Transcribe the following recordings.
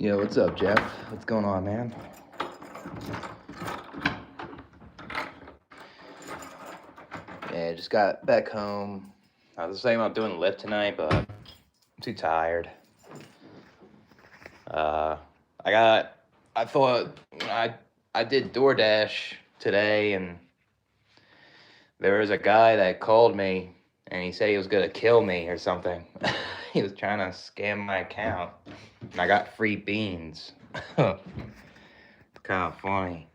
Yo, what's up, Jeff? What's going on, man? Yeah, just got back home. I was saying about doing the lift tonight, but I'm too tired. Uh, I got. I thought I did DoorDash today, and there was a guy that called me, and he said he was gonna kill me or something. He was trying to scam my account, and I got free beans. Kind of funny.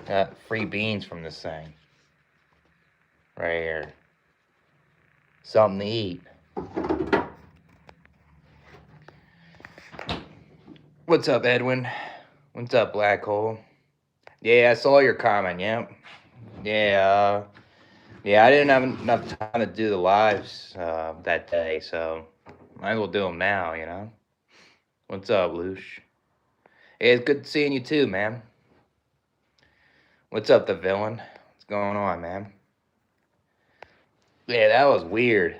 Got free beans from this thing right here. Something to eat. What's up, Edwin? What's up, Black Hole? Yeah, I saw your comment. Yep. Yeah, I didn't have enough time to do the lives that day, so might as well do them now. What's up, Loosh? Hey, it's good seeing you too, man. What's up, the villain? What's going on, man? Yeah, that was weird.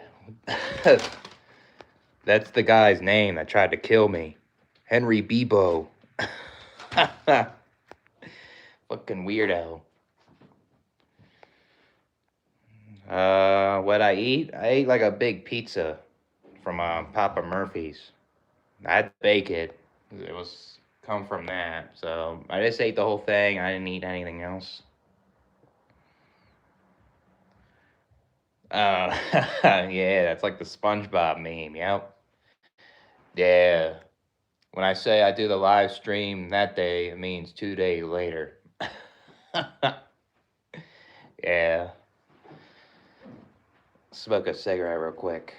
That's the guy's name that tried to kill me. Henry Bebo. Fucking weirdo. What I eat? I ate like a big pizza from Papa Murphy's. I had to bake it. It was come from that. So I just ate the whole thing. I didn't eat anything else. Yeah, that's like the SpongeBob meme. Yep. Yeah. When I say I do the live stream that day, it means 2 days later. Yeah. Smoke a cigarette real quick.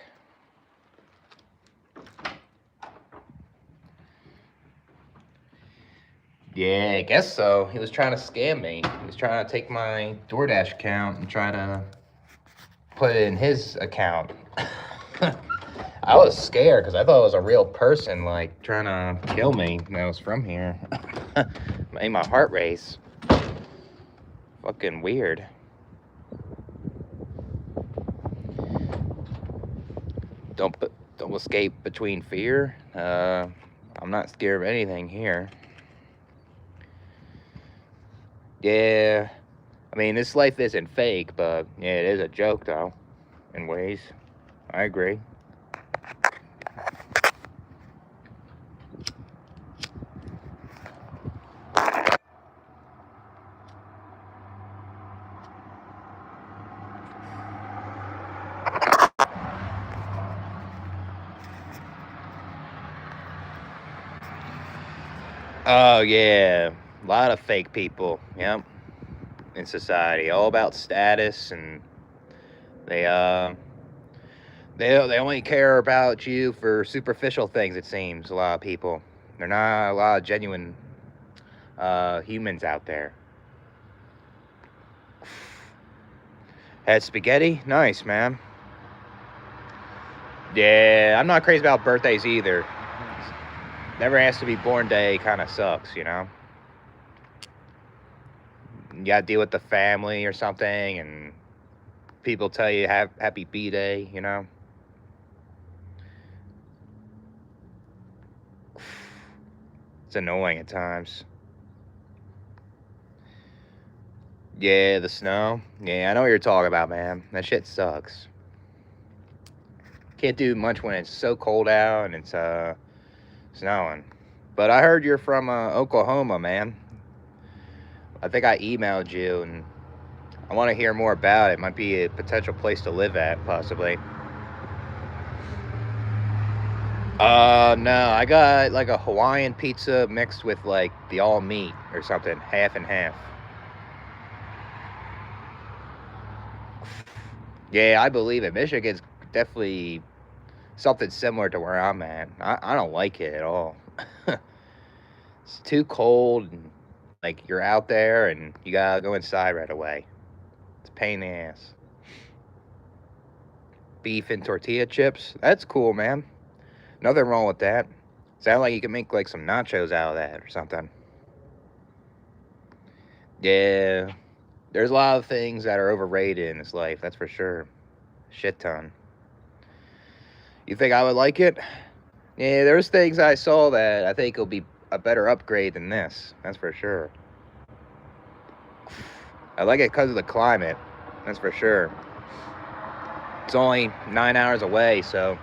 Yeah, I guess so. He was trying to scam me. He was trying to take my DoorDash account and try to put it in his account. I was scared because I thought it was a real person, like, trying to kill me when I was from here. Made my heart race. Fucking weird. Don't escape between fear. I'm not scared of anything here. Yeah, I mean, this life isn't fake, but yeah, it is a joke, though, in ways. I agree. Oh, yeah, a lot of fake people, yep, in society, all about status, and they, uh, they only care about you for superficial things, it seems, a lot of people. They're not a lot of genuine humans out there. Had spaghetti? Nice, man. Yeah, I'm not crazy about birthdays either. Never has to be born day kind of sucks, you know? You gotta deal with the family or something, and people tell you happy B-Day, you know? It's annoying at times. Yeah, the snow. Yeah, I know what you're talking about, man. That shit sucks. Can't do much when it's so cold out and it's snowing. But I heard you're from Oklahoma, man. I think I emailed you, and I want to hear more about it. Might be a potential place to live at, possibly. No, I got like a Hawaiian pizza mixed with like the all meat or something, half and half. Yeah, I believe it. Michigan's definitely something similar to where I'm at. I don't like it at all. It's too cold, and like you're out there and you gotta go inside right away. It's a pain in the ass. Beef and tortilla chips. That's cool, man. Nothing wrong with that. Sound like you can make like some nachos out of that or something. Yeah, there's a lot of things that are overrated in this life, that's for sure. Shit ton. You think I would like it? Yeah, there's things I saw that I think will be a better upgrade than this. That's for sure. I like it because of the climate. That's for sure. It's only 9 hours away, so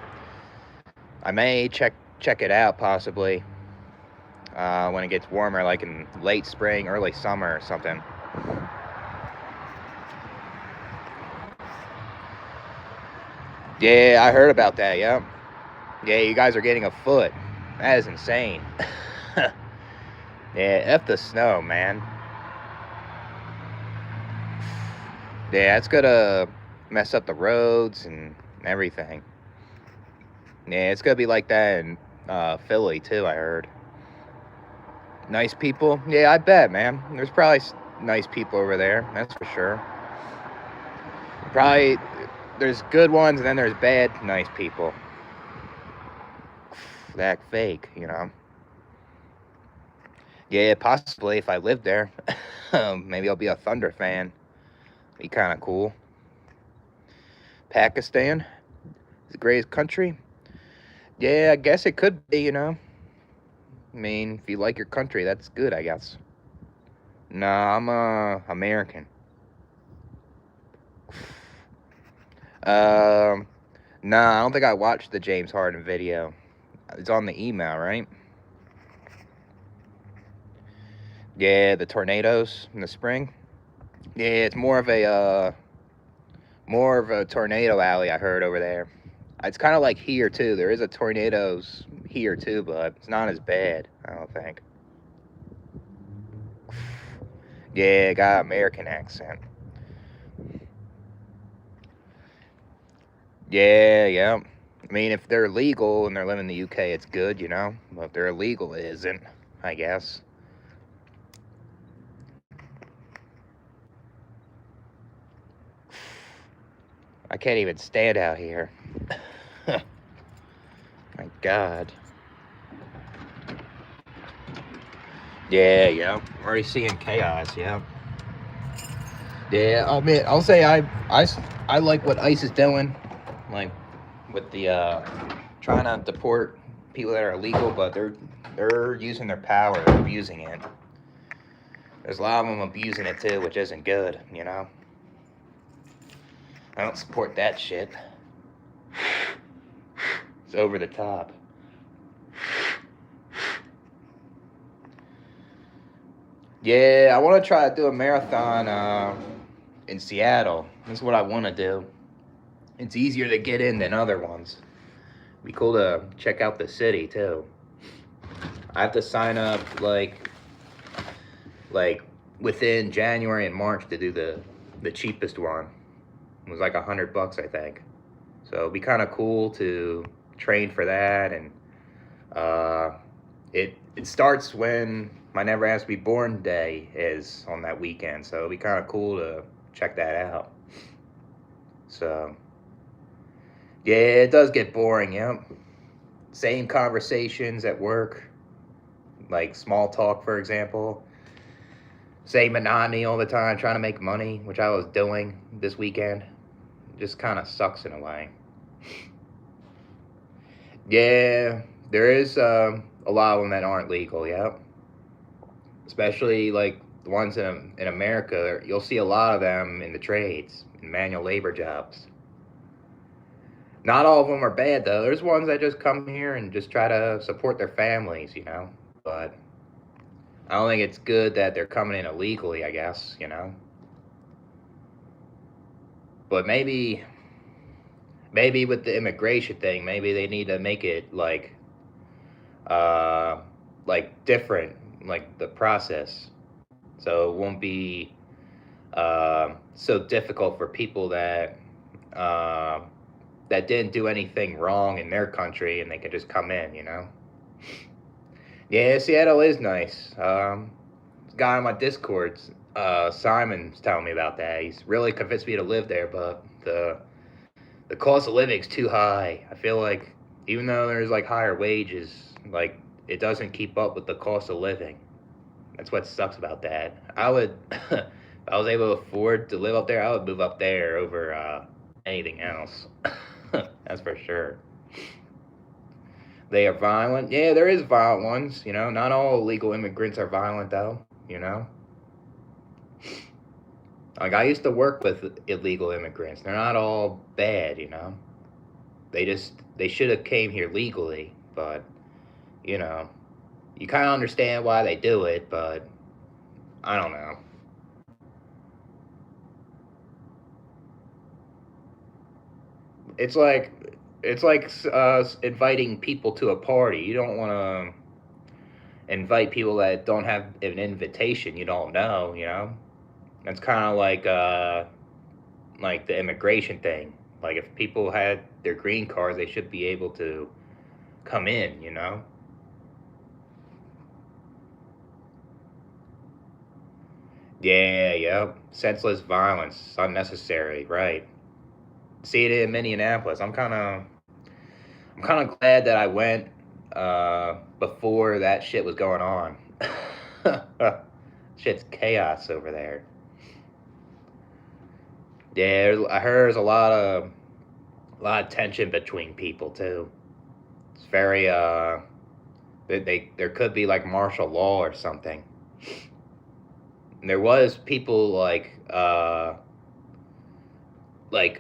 I may check it out possibly when it gets warmer, like in late spring, early summer, or something. Yeah, I heard about that. Yep. Yeah, you guys are getting a foot. That is insane. Yeah, F the snow, man. Yeah, it's gonna mess up the roads and everything. Yeah, it's gonna be like that in Philly too, I heard. Nice people? Yeah, I bet, man. There's probably nice people over there, that's for sure. Probably there's good ones and then there's bad, nice people. That fake, you know. Yeah, possibly if I lived there. Maybe I'll be a Thunder fan. Be kind of cool. Pakistan is the greatest country. Yeah, I guess it could be, you know. I mean, if you like your country, that's good, I guess. Nah, I'm American. Um, nah, I don't think I watched the James Harden video. It's on the email, right? Yeah, the tornadoes in the spring. Yeah, it's more of a tornado alley I heard over there. It's kind of like here too. There is a tornadoes here too, but it's not as bad, I don't think. Yeah, got American accent. Yeah, yeah. I mean, if they're legal and they're living in the UK, it's good, you know. But if they're illegal, it isn't, I guess. I can't even stand out here. My God. Yeah, yeah. I'm already seeing chaos. Yeah. Yeah. I mean, I'll say I like what ICE is doing, like with the trying to deport people that are illegal, but they're using their power, they're abusing it. There's a lot of them abusing it too, which isn't good. You know. I don't support that shit. It's over the top. Yeah, I want to try to do a marathon in Seattle. That's what I want to do. It's easier to get in than other ones. Be cool to check out the city too. I have to sign up like within January and March to do the cheapest one. It was like $100, I think. So it'd be kind of cool to train for that, and uh, it starts when my Never Asked to Be Born Day is on that weekend. So it'd be kind of cool to check that out. So yeah, it does get boring. Yep, same conversations at work, like small talk, for example. Same monotony all the time, trying to make money, which I was doing this weekend. Just kind of sucks in a way. Yeah, there is a lot of them that aren't legal. Yep, especially like the ones in America. You'll see a lot of them in the trades, in manual labor jobs. Not all of them are bad though. There's ones that just come here and just try to support their families, you know. But I don't think it's good that they're coming in illegally, I guess, you know. But maybe with the immigration thing, maybe they need to make it uh different, like the process. So it won't be so difficult for people uh, that didn't do anything wrong in their country and they can just come in, you know. Yeah, Seattle is nice. Guy on my Discord, Simon's telling me about that. He's really convinced me to live there, but the cost of living is too high. I feel like even though there's like higher wages, like it doesn't keep up with the cost of living. That's what sucks about that. I would, if I was able to afford to live up there, I would move up there over anything else. That's for sure. They are violent. Yeah, there is violent ones. You know, not all illegal immigrants are violent though. You know, like I used to work with illegal immigrants. They're not all bad. You know, they should have came here legally, but you know, you kind of understand why they do it, but I don't know. It's like inviting people to a party. You don't want to invite people that don't have an invitation. You don't know. You know, that's kind of like the immigration thing. Like if people had their green cards, they should be able to come in. You know. Yeah. Yep. Senseless violence, unnecessary. Right. See it in Minneapolis. I'm kind of glad that I went before that shit was going on. Shit's chaos over there. Yeah, I heard there's a lot of tension between people too. It's very there could be like martial law or something. And there was people like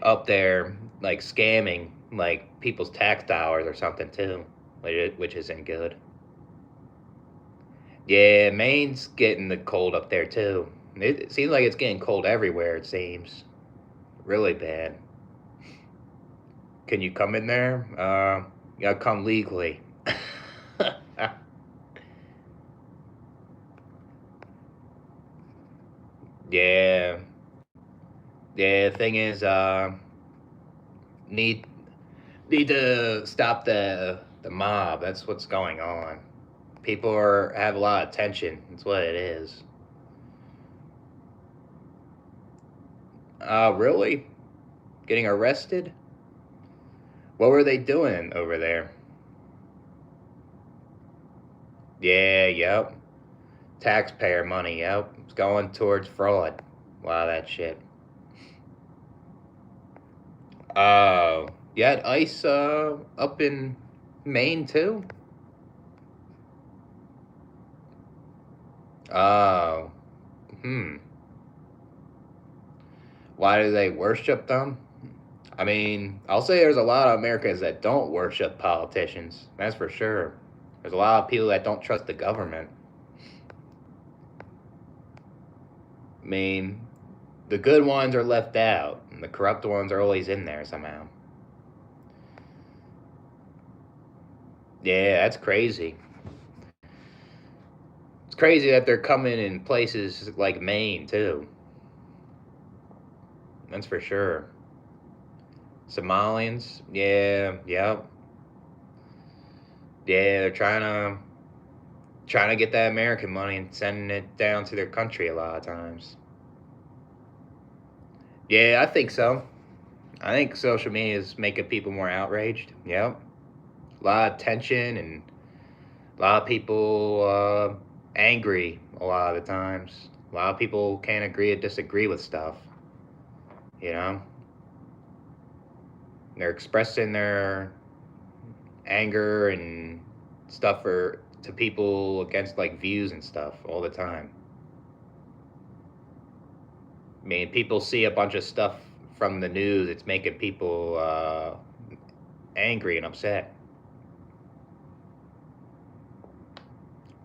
up there like scamming like people's tax dollars or something too, which isn't good. Yeah, Maine's getting the cold up there too. It seems like it's getting cold everywhere. It seems really bad. Can you come in there? You gotta come legally. Yeah, yeah. The thing is, need need to stop the mob. That's what's going on. People have a lot of tension. That's what it is. Really? Getting arrested? What were they doing over there? Yeah, yep. Taxpayer money, yep. It's going towards fraud. A lot of that shit. You had ice up in Maine too? Oh, hmm. Why do they worship them? I mean, I'll say there's a lot of Americans that don't worship politicians. That's for sure. There's a lot of people that don't trust the government. I mean, the good ones are left out, and the corrupt ones are always in there somehow. Yeah, that's crazy. It's crazy that they're coming in places like Maine too. That's for sure. Somalians, yeah, yep, yeah. They're trying to get that American money and sending it down to their country a lot of times. Yeah, I think so. I think social media is making people more outraged. Yep, a lot of tension and a lot of people angry a lot of the times. A lot of people can't agree or disagree with stuff. You know, they're expressing their anger and stuff for to people against like views and stuff all the time. I mean, people see a bunch of stuff from the news. It's making people angry and upset.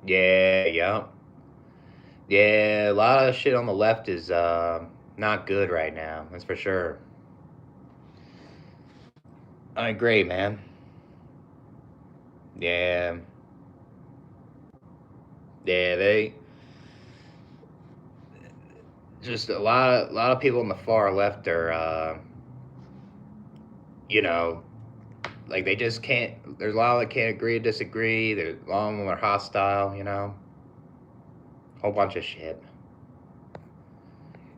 Yeah, yeah, yeah. A lot of shit on the left is not good right now. That's for sure. I agree, man. Yeah, yeah. They just a lot of people on the far left are, you know, like they just can't. There's a lot that can't agree, disagree. There's a lot of them are hostile. You know, whole bunch of shit.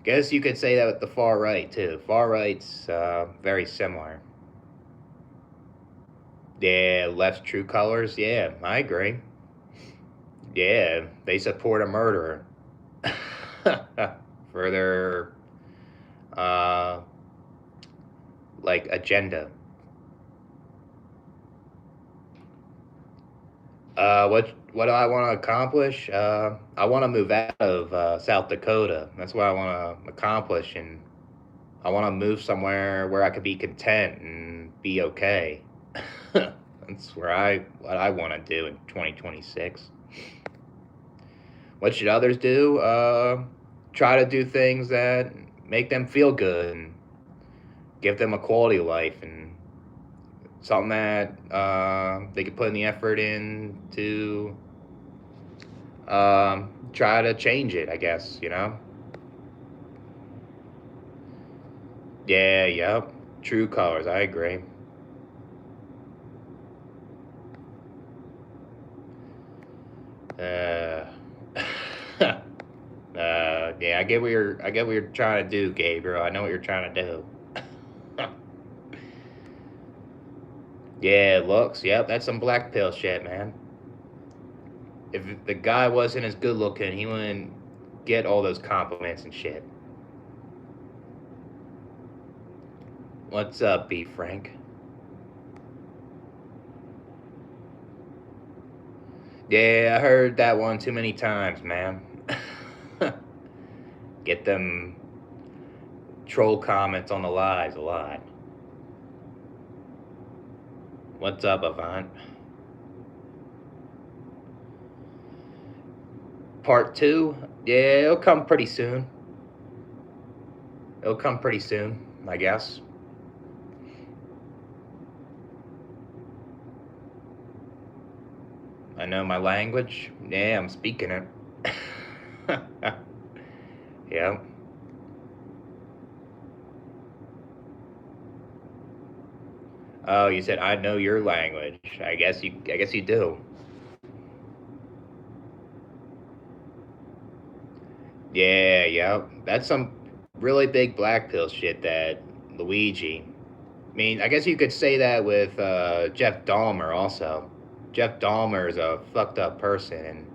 Guess you could say that with the far right too. Far right's very similar. Yeah, left's true colors. Yeah, I agree. Yeah, they support a murderer for their uh, like agenda. What do I want to accomplish? I want to move out of South Dakota. That's what I want to accomplish, and I want to move somewhere where I could be content and be okay. That's what I want to do in 2026. What should others do? Try to do things that make them feel good and give them a quality of life and something that they could put in the effort in to try to change it, I guess, you know? Yeah, yep. True colors, I agree. Uh, yeah, I get what you're trying to do, Gabriel. I know what you're trying to do. Yeah, looks. Yep, that's some black pill shit, man. If the guy wasn't as good looking, he wouldn't get all those compliments and shit. What's up, B Frank? Yeah, I heard that one too many times, man. Get them troll comments on the lies a lot. What's up, Avant? Part two? Yeah, it'll come pretty soon. It'll come pretty soon, I guess. I know my language. Yeah, I'm speaking it. Yeah. Oh, you said I know your language. I guess you do. Yeah, yeah. That's some really big black pill shit that Luigi. I mean, I guess you could say that with Jeff Dahmer also. Jeff Dahmer is a fucked up person,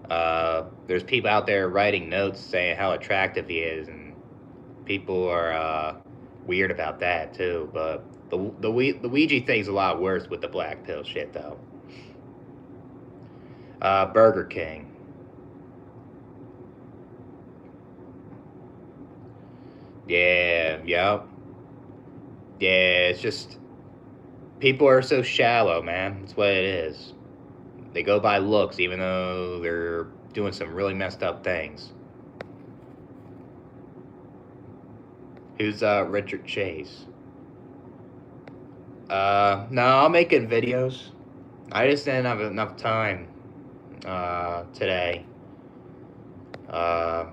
and there's people out there writing notes saying how attractive he is, and people are weird about that too. But the Luigi thing's a lot worse with the black pill shit though. Burger King. Yeah, yep. Yeah, it's just people are so shallow, man. That's what it is. They go by looks even though they're doing some really messed up things. Who's Richard Chase? No, I'm making videos. I just didn't have enough time today. Uh,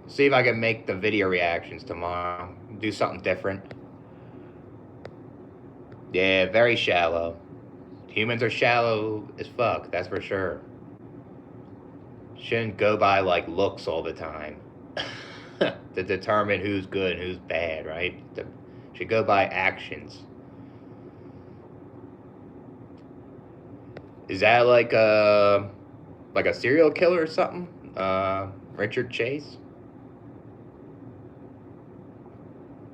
see if I can make the video reactions tomorrow. Do something different. Yeah, very shallow. Humans are shallow as fuck, that's for sure. Shouldn't go by like looks all the time to determine who's good and who's bad, right? Should go by actions. Is that like a serial killer or something? Richard Chase?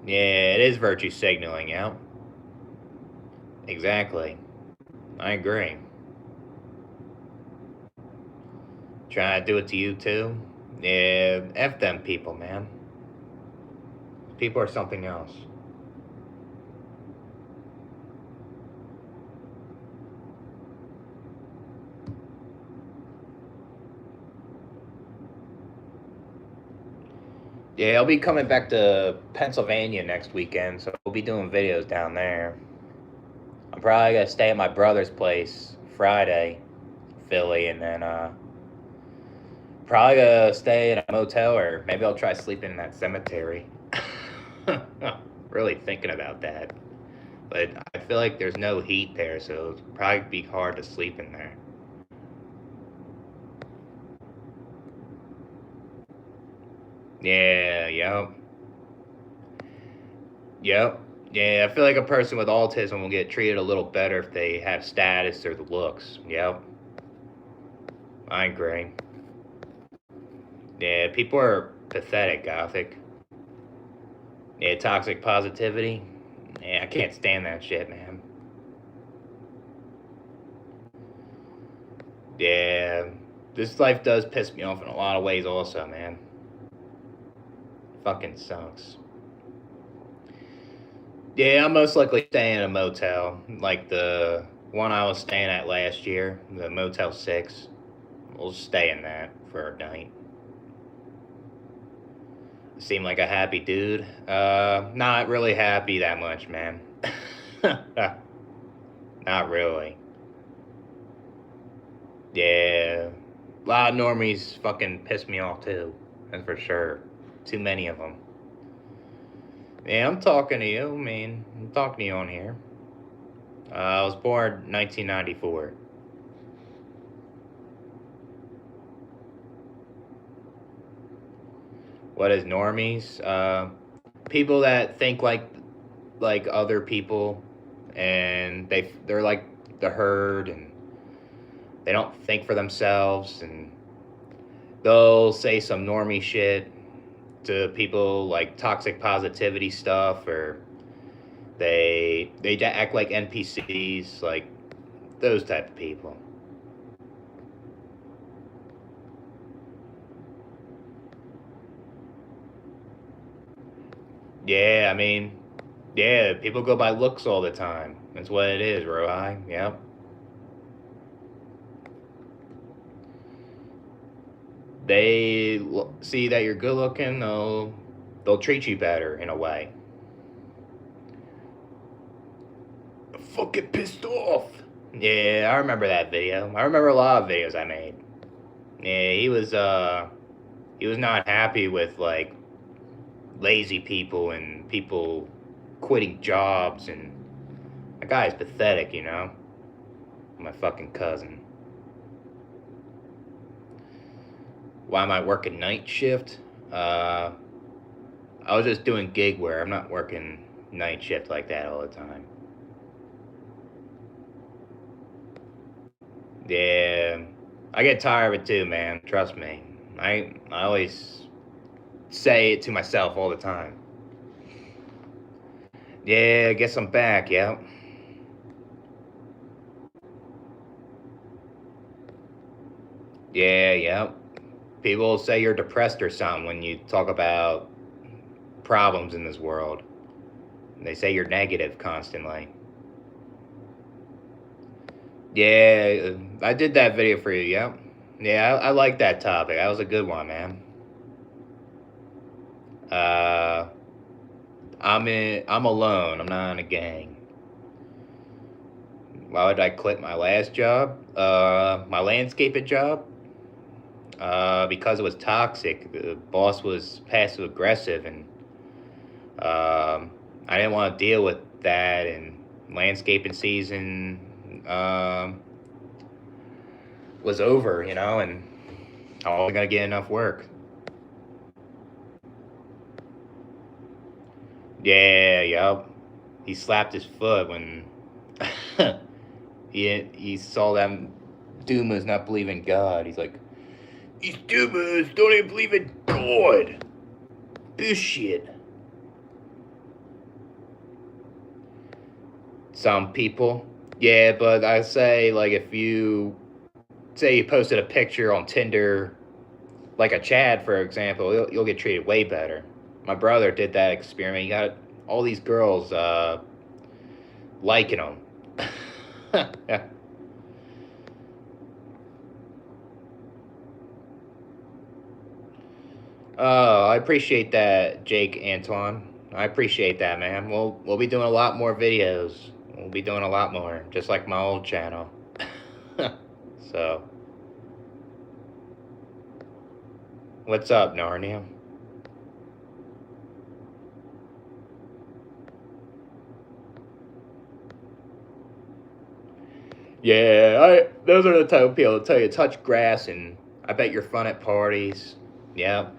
Yeah, it is virtue signaling, yeah. Exactly. I agree. Trying to do it to you too? Yeah, F them people, man. People are something else. Yeah, I'll be coming back to Pennsylvania next weekend, so we'll be doing videos down there. I'm probably gonna stay at my brother's place Friday, Philly, and then probably gonna stay in a motel or maybe I'll try sleeping in that cemetery. Really thinking about that, but I feel like there's no heat there, so it'd probably be hard to sleep in there. Yeah, yep, yep. Yeah, I feel like a person with autism will get treated a little better if they have status or the looks. Yep, I agree. Yeah, people are pathetic, Gothic. Yeah, toxic positivity. Yeah, I can't stand that shit, man. Yeah, this life does piss me off in a lot of ways also, man. Fucking sucks. Yeah, I'm most likely staying in a motel, like the one I was staying at last year, the Motel 6. We'll stay in that for a night. Seem like a happy dude. Not really happy that much, man. Not really. Yeah. A lot of normies fucking piss me off too. That's for sure. Too many of them. Yeah, I'm talking to you. I mean, I'm talking to you on here. I was born 1994. What is normies? People that think like other people, and they're like the herd, and they don't think for themselves, and they'll say some normie shit to people like toxic positivity stuff, or they act like NPCs, like those type of people. Yeah, I mean, yeah, people go by looks all the time. That's what it is, Rohi. Yep. See that you're good looking, they'll treat you better in a way. I'm fucking pissed off. Yeah, I remember that video. I remember a lot of videos I made. Yeah, he was not happy with like lazy people and people quitting jobs, and that guy is pathetic, you know? My fucking cousin. Why am I working night shift? Uh, I was just doing gig wear. I'm not working night shift like that all the time. Yeah, I get tired of it too, man. Trust me. I always say it to myself all the time. Yeah, I guess I'm back. Yeah. Yeah, yeah. People say you're depressed or something when you talk about problems in this world. They say you're negative constantly. Yeah, I did that video for you. Yeah, yeah, I like that topic. That was a good one, man. Uh, I'm alone. I'm not in a gang. Why would I quit my last job? My landscaping job. Because it was toxic. The boss was passive aggressive, and I didn't want to deal with that. And landscaping season was over, you know, and I wasn't gonna get enough work. Yeah, yup. He slapped his foot when he saw them Dumas not believe in God. He's like, these Dumas don't even believe in God. Bullshit. Some people. Yeah, but I say, like, if you say you posted a picture on Tinder, like a Chad, for example, you'll get treated way better. My brother did that experiment. He got all these girls liking him. Yeah. Oh, I appreciate that, Jake Antoine. I appreciate that, man. We'll be doing a lot more videos. We'll be doing a lot more, just like my old channel. So, what's up, Narnia? Yeah, I. Those are the type of people that tell you touch grass and I bet you're fun at parties. Yeah,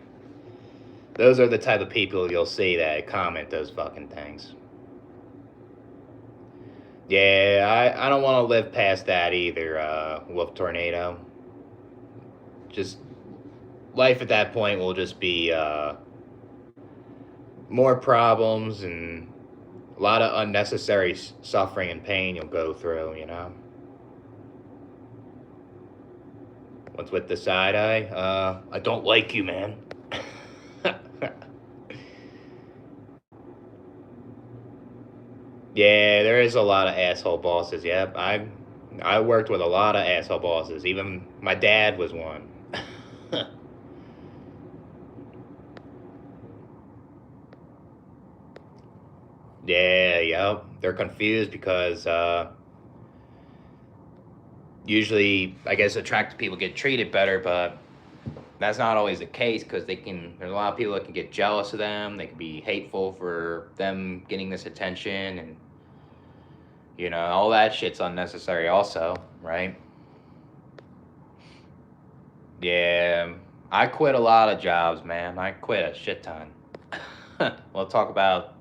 those are the type of people you'll see that comment those fucking things. Yeah, I don't want to live past that either, Wolf Tornado. Just life at that point will just be more problems and a lot of unnecessary suffering and pain you'll go through, you know? What's with the side eye? I don't like you, man. Yeah, there is a lot of asshole bosses. Yep, I worked with a lot of asshole bosses. Even my dad was one. Yeah, yep. They're confused because usually, I guess, attractive people get treated better, but that's not always the case because they can. There's a lot of people that can get jealous of them. They can be hateful for them getting this attention, and all that shit's unnecessary. Also, right? Yeah, I quit a lot of jobs, man. I quit a shit ton. We'll talk about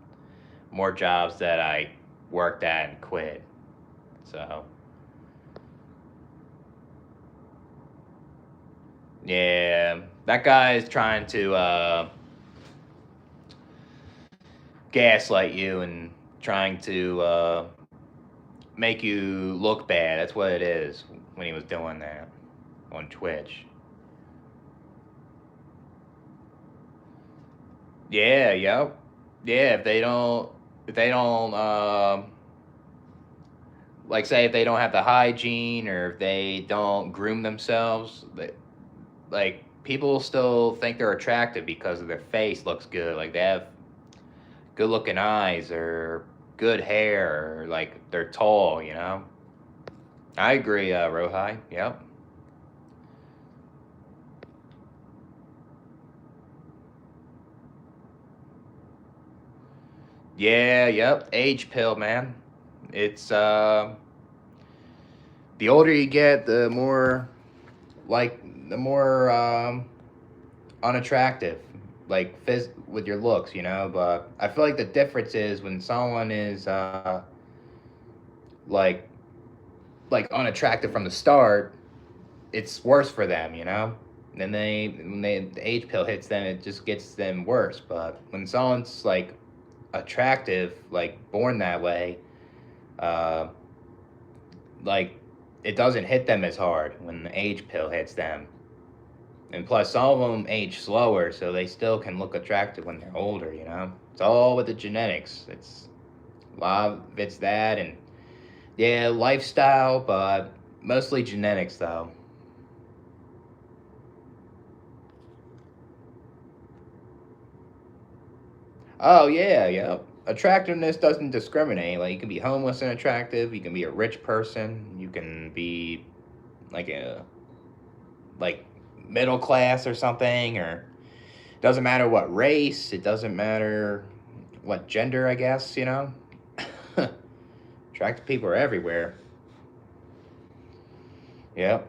more jobs that I worked at and quit. So, yeah, that guy is trying to gaslight you and trying to make you look bad. That's what it is when he was doing that on Twitch. Yeah, yep. Yeah, if they don't like say if they don't have the hygiene or if they don't groom themselves, like people still think they're attractive because of their face looks good. Like they have good looking eyes or good hair or like they're tall. I agree, Rohai. Yep. Yeah, yep. Age pill, man. It's the older you get, the more unattractive, like with your looks. But I feel like the difference is when someone is like unattractive from the start, it's worse for them. Then the age pill hits them, it just gets them worse. But when someone's like attractive, like born that way, uh, like it doesn't hit them as hard when the age pill hits them. And plus, some of them age slower, so they still can look attractive when they're older. It's all with the genetics. It's a lot of it's that, and yeah, lifestyle, but mostly genetics, though. Oh yeah, yeah. Attractiveness doesn't discriminate. Like you can be homeless and attractive. You can be a rich person. You can be like a like middle class or something. Or it doesn't matter what race. It doesn't matter what gender. I guess. Attractive people are everywhere. Yep.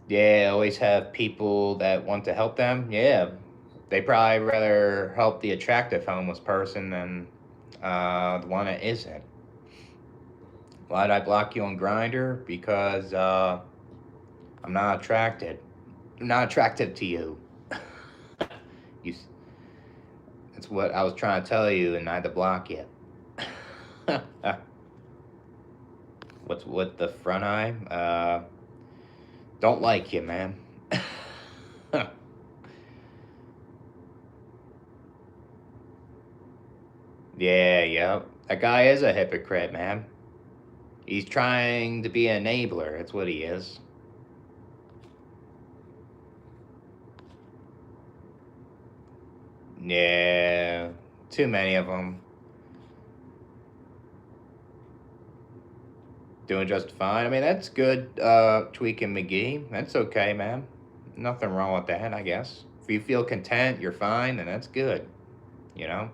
Yeah. Always have people that want to help them. Yeah. They probably rather help the attractive homeless person than the one that isn't. Why'd I block you on Grinder? Because I'm not attracted. I'm not attractive to you. you. That's what I was trying to tell you, and I had to block you. What's with the front eye? Don't like you, man. Yeah, yeah. That guy is a hypocrite, man. He's trying to be an enabler. That's what he is. Yeah, too many of them. Doing just fine. I mean, that's good, Tweaking McGee. That's okay, man. Nothing wrong with that, I guess. If you feel content, you're fine, then that's good. You know?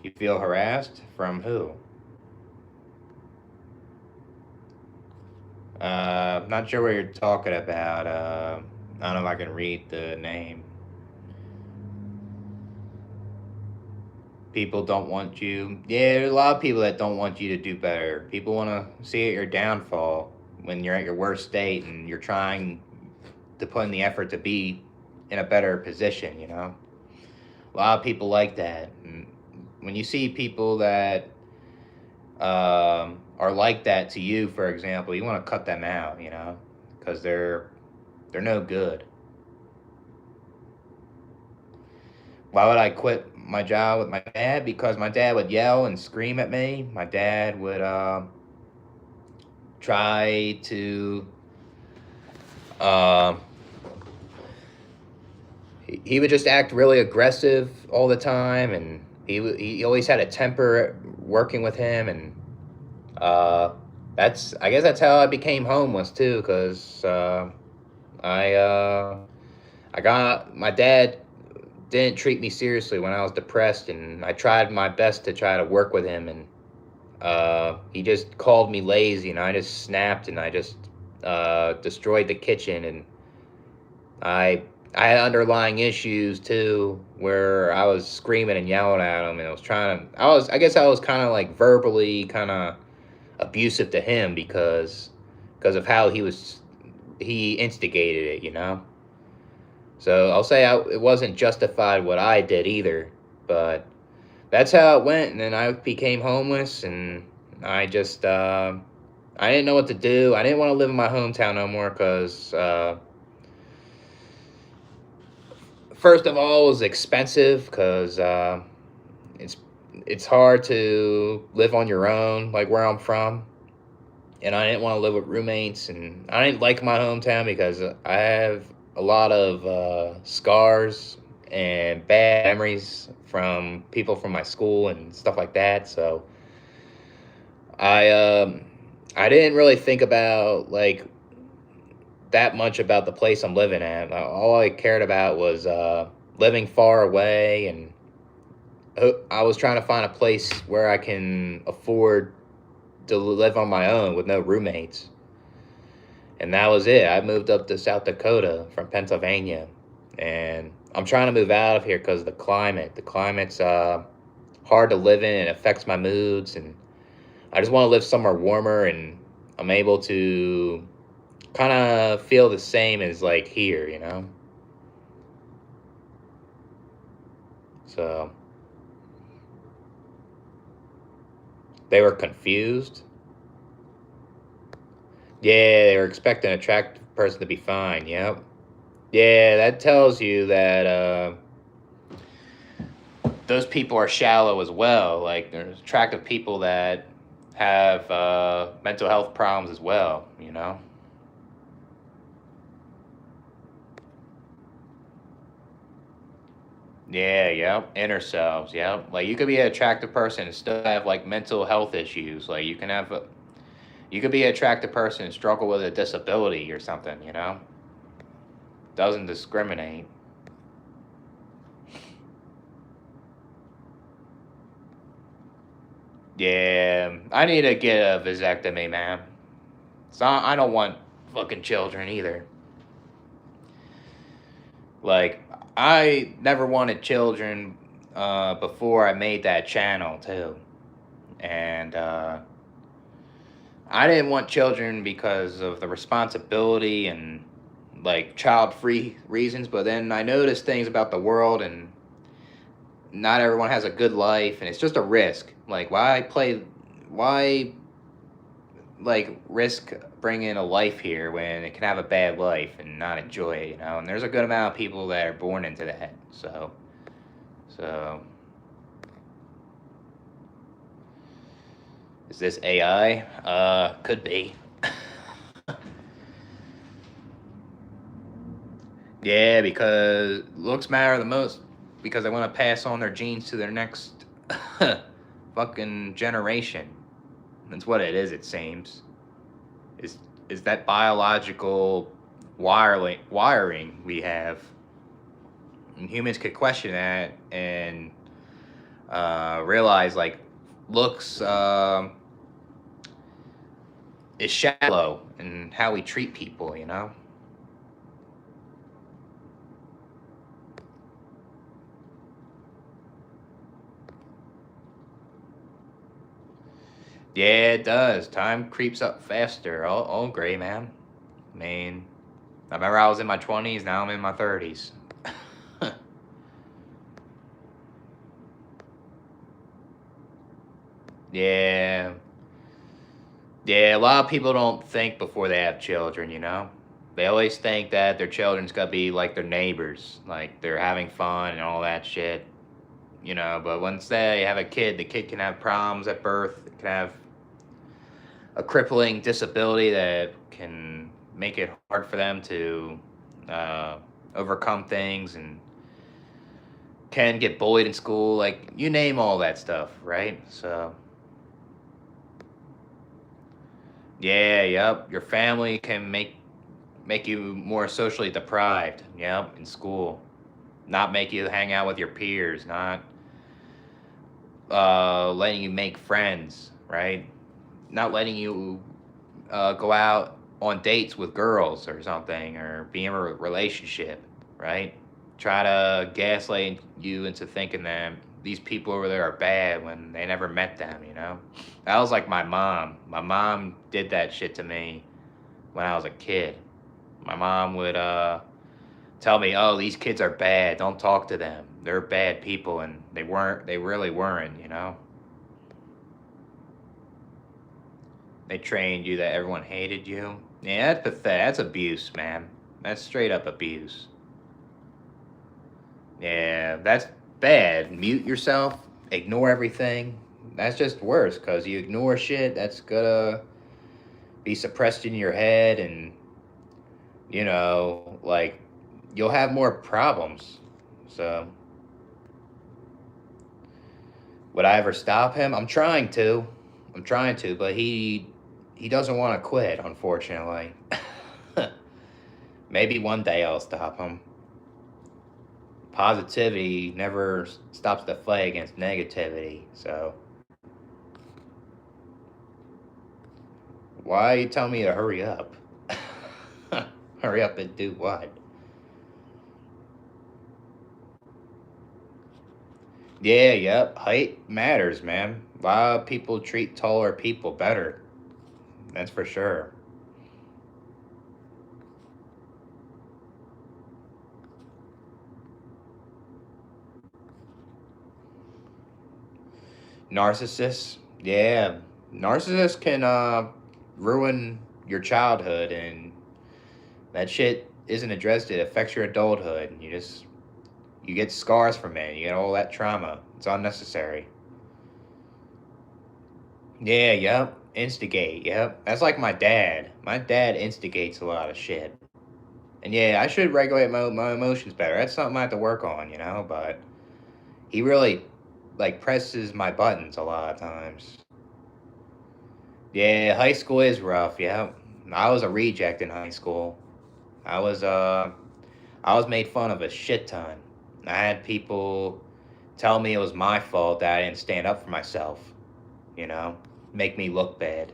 You feel harassed from who? Not sure what you're talking about. I don't know if I can read the name. People don't want you. Yeah, there's a lot of people that don't want you to do better. People want to see your downfall when you're at your worst state and you're trying to put in the effort to be in a better position. A lot of people like that. And when you see people that are like that to you, for example, you want to cut them out, because they're They're no good. Why would I quit my job with my dad? Because my dad would yell and scream at me. My dad would try to. Uh, he would just act really aggressive all the time, and he always had a temper working with him, and that's I guess that's how I became homeless too, because I I got my dad didn't treat me seriously when I was depressed, and I tried my best to try to work with him, and he just called me lazy, and I just snapped, and I just destroyed the kitchen, and I I had underlying issues too, where I was screaming and yelling at him, and I guess I was kind of like verbally kind of abusive to him because of how he instigated it, you know. So I'll say it wasn't justified what I did either, but that's how it went. And then I became homeless, and I just I didn't know what to do. I didn't want to live in my hometown no more because first of all, it was expensive because it's it's hard to live on your own, like where I'm from, and I didn't want to live with roommates, and I didn't like my hometown because I have a lot of scars and bad memories from people from my school and stuff like that. So I I didn't really think about like that much about the place I'm living at. All I cared about was living far away, and I was trying to find a place where I can afford to live on my own with no roommates. And that was it. I moved up to South Dakota from Pennsylvania, and I'm trying to move out of here because of the climate. The climate's hard to live in, and it affects my moods, and I just want to live somewhere warmer, and I'm able to kind of feel the same as like here, you know? So they were confused. Yeah, they were expecting an attractive person to be fine. Yep. Yeah, that tells you that those people are shallow as well. Like there's attractive people that have mental health problems as well, you know? Yeah, yep. Inner selves, yep. Like you could be an attractive person and still have like mental health issues. Like you could be an attractive person and struggle with a disability or something, you know? Doesn't discriminate. Yeah, I need to get a vasectomy, man. So I don't want fucking children either. Like I never wanted children before I made that channel too, and I didn't want children because of the responsibility and like child-free reasons. But then I noticed things about the world, and not everyone has a good life, and it's just a risk. Like why like risk bringing a life here when it can have a bad life and not enjoy it, you know? And there's a good amount of people that are born into that. So is this AI? Could be. Yeah, because looks matter the most because they want to pass on their genes to their next fucking generation. That's what it is, it seems. Is is that biological wiring we have? And humans could question that and realize like looks is shallow in how we treat people, you know? Yeah, it does. Time creeps up faster. I'll agree, man. I mean, I remember I was in my 20s, now I'm in my 30s. Yeah. Yeah, a lot of people don't think before they have children, you know? They always think that their children's gonna be like their neighbors, like they're having fun and all that shit, you know. But once they have a kid, the kid can have problems at birth, it can have a crippling disability that can make it hard for them to uh, overcome things, and can get bullied in school, like you name all that stuff, right? So yeah, yep. Your family can make you more socially deprived, yep, in school. Not make you hang out with your peers, not letting you make friends, right? Not letting you go out on dates with girls or something, or be in a relationship, right? Try to gaslight you into thinking that these people over there are bad when they never met them, you know? That was like my mom. My mom did that shit to me when I was a kid. My mom would tell me, "Oh, these kids are bad. Don't talk to them. They're bad people," and they weren't. They really weren't. You know, they trained you that everyone hated you. Yeah, that's pathetic. That's abuse, man. That's straight up abuse. Yeah, that's bad. Mute yourself. Ignore everything. That's just worse because you ignore shit that's gonna be suppressed in your head, and like you'll have more problems. So, would I ever stop him? I'm trying to. I'm trying to, but he doesn't want to quit, unfortunately. Maybe one day I'll stop him. Positivity never stops the fight against negativity. So, why are you telling me to hurry up? Hurry up and do what? Yeah, yep. Height matters, man. A lot of people treat taller people better. That's for sure. Narcissists, yeah. Narcissists can ruin your childhood, and that shit isn't addressed. It affects your adulthood. You get scars from it. You get all that trauma. It's unnecessary. Yeah, yep. Instigate, yep. That's like my dad. My dad instigates a lot of shit. And yeah, I should regulate my emotions better. That's something I have to work on, but he really like presses my buttons a lot of times. Yeah, high school is rough, yeah. I was a reject in high school. I was I was made fun of a shit ton. I had people tell me it was my fault that I didn't stand up for myself, you know, make me look bad.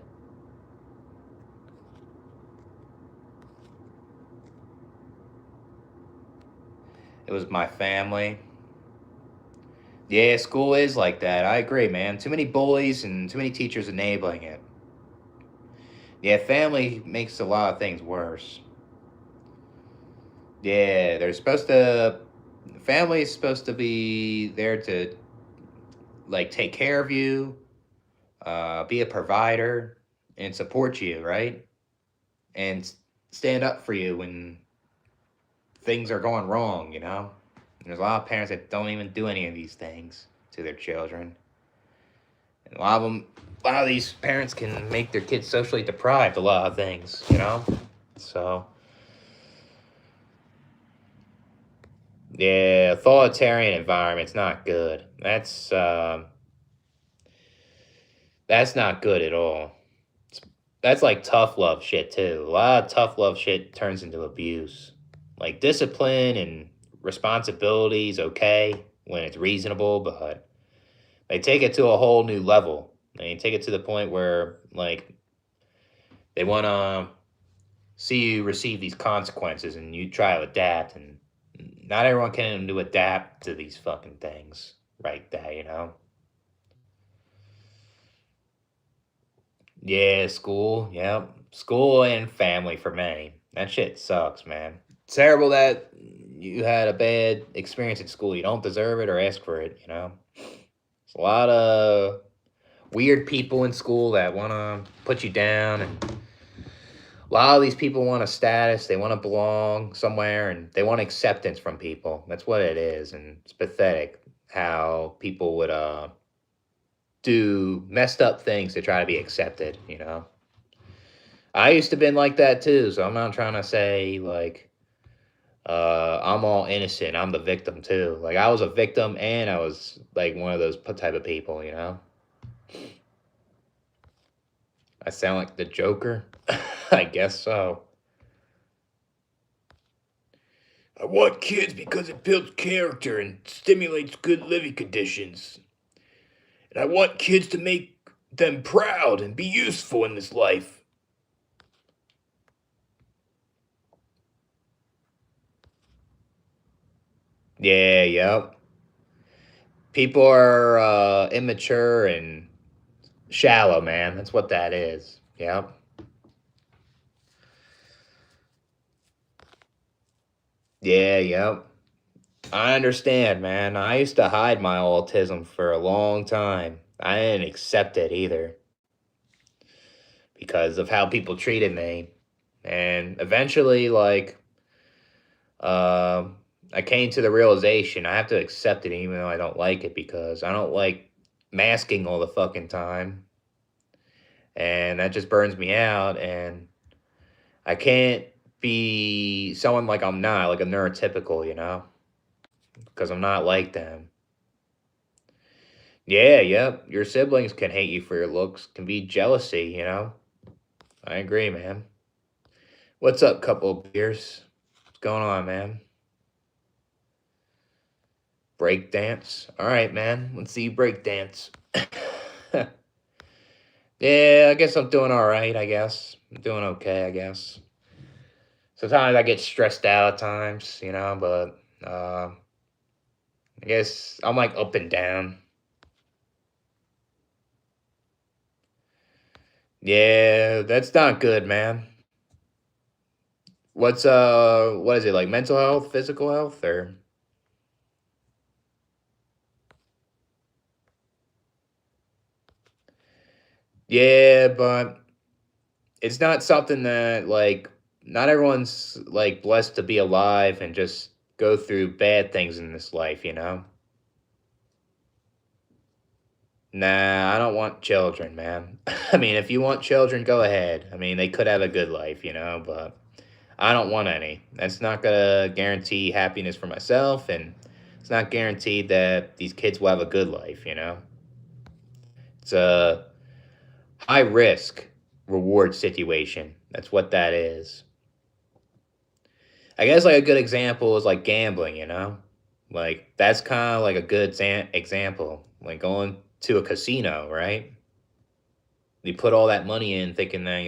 It was my family. Yeah, school is like that. I agree, man. Too many bullies and too many teachers enabling it. Yeah, family makes a lot of things worse. Yeah, they're supposed to. Family is supposed to be there to like take care of you, be a provider, and support you, right? And stand up for you when things are going wrong. There's a lot of parents that don't even do any of these things to their children. And a lot of these parents can make their kids socially deprived. A lot of things. So yeah, authoritarian environment's not good. That's not good at all. That's like tough love shit too. A lot of tough love shit turns into abuse. Like discipline and responsibilities, okay, when it's reasonable, but they take it to a whole new level. They take it to the point where like they want to see you receive these consequences, and you try to adapt, and not everyone can do adapt to these fucking things right there. Yeah, school, yep. School and family for me. That shit sucks, man. Terrible that you had a bad experience at school. You don't deserve it or ask for it. There's a lot of weird people in school that want to put you down, and A lot of these people want a status, they want to belong somewhere, and they want acceptance from people. That's what it is, and it's pathetic how people would do messed up things to try to be accepted, you know? I used to been like that too, so I'm not trying to say like I'm all innocent. I'm the victim too. Like I was a victim and I was like one of those type of people, you know? I sound like the Joker. I guess so. I want kids because it builds character and stimulates good living conditions. And I want kids to make them proud and be useful in this life. Yeah, yep. People are immature and shallow, man. That's what that is. Yep. Yeah, yep. I understand, man. I used to hide my autism for a long time. I didn't accept it either because of how people treated me. And eventually, like, um, I came to the realization I have to accept it even though I don't like it because I don't like masking all the fucking time. And that just burns me out. And I can't be someone like I'm not, like a neurotypical, you know, because I'm not like them. Yeah, yep. Your siblings can hate you for your looks, can be jealousy, you know. I agree, man. What's up, couple of beers? What's going on, man? Break dance? All right, man. Let's see you break dance. Yeah, I guess I'm doing all right, I guess. I'm doing okay, I guess. Sometimes I get stressed out at times, you know, but I guess I'm like up and down. Yeah, that's not good, man. What is it, like mental health, physical health, or yeah, but it's not something that like not everyone's like blessed to be alive and just go through bad things in this life, you know? Nah, I don't want children, man. I mean, if you want children, go ahead. I mean, they could have a good life, you know, but I don't want any. That's not gonna guarantee happiness for myself, and it's not guaranteed that these kids will have a good life, you know? It's a high risk reward situation. That's what that is. I guess like a good example is like gambling, you know? Like that's kind of like a good example. Like going to a casino, right? You put all that money in thinking that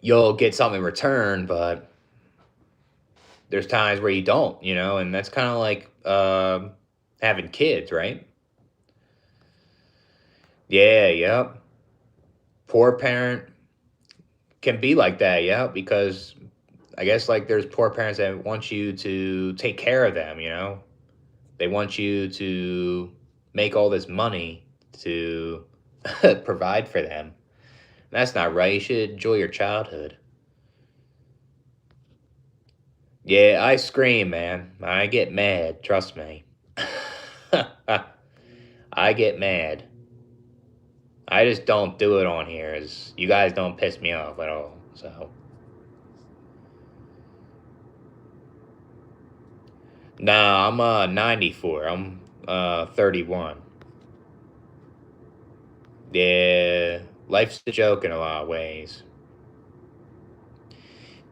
you'll get something in return, but there's times where you don't, you know, and that's kind of like having kids, right? Yeah, yep. Poor parent can be like that, yeah, because I guess like there's poor parents that want you to take care of them, you know? They want you to make all this money to provide for them. That's not right. You should enjoy your childhood. Yeah, I scream, man. I get mad. Trust me. I get mad. I just don't do it on here, as you guys don't piss me off at all. So, nah, I'm 94. I'm 31. Yeah, life's a joke in a lot of ways.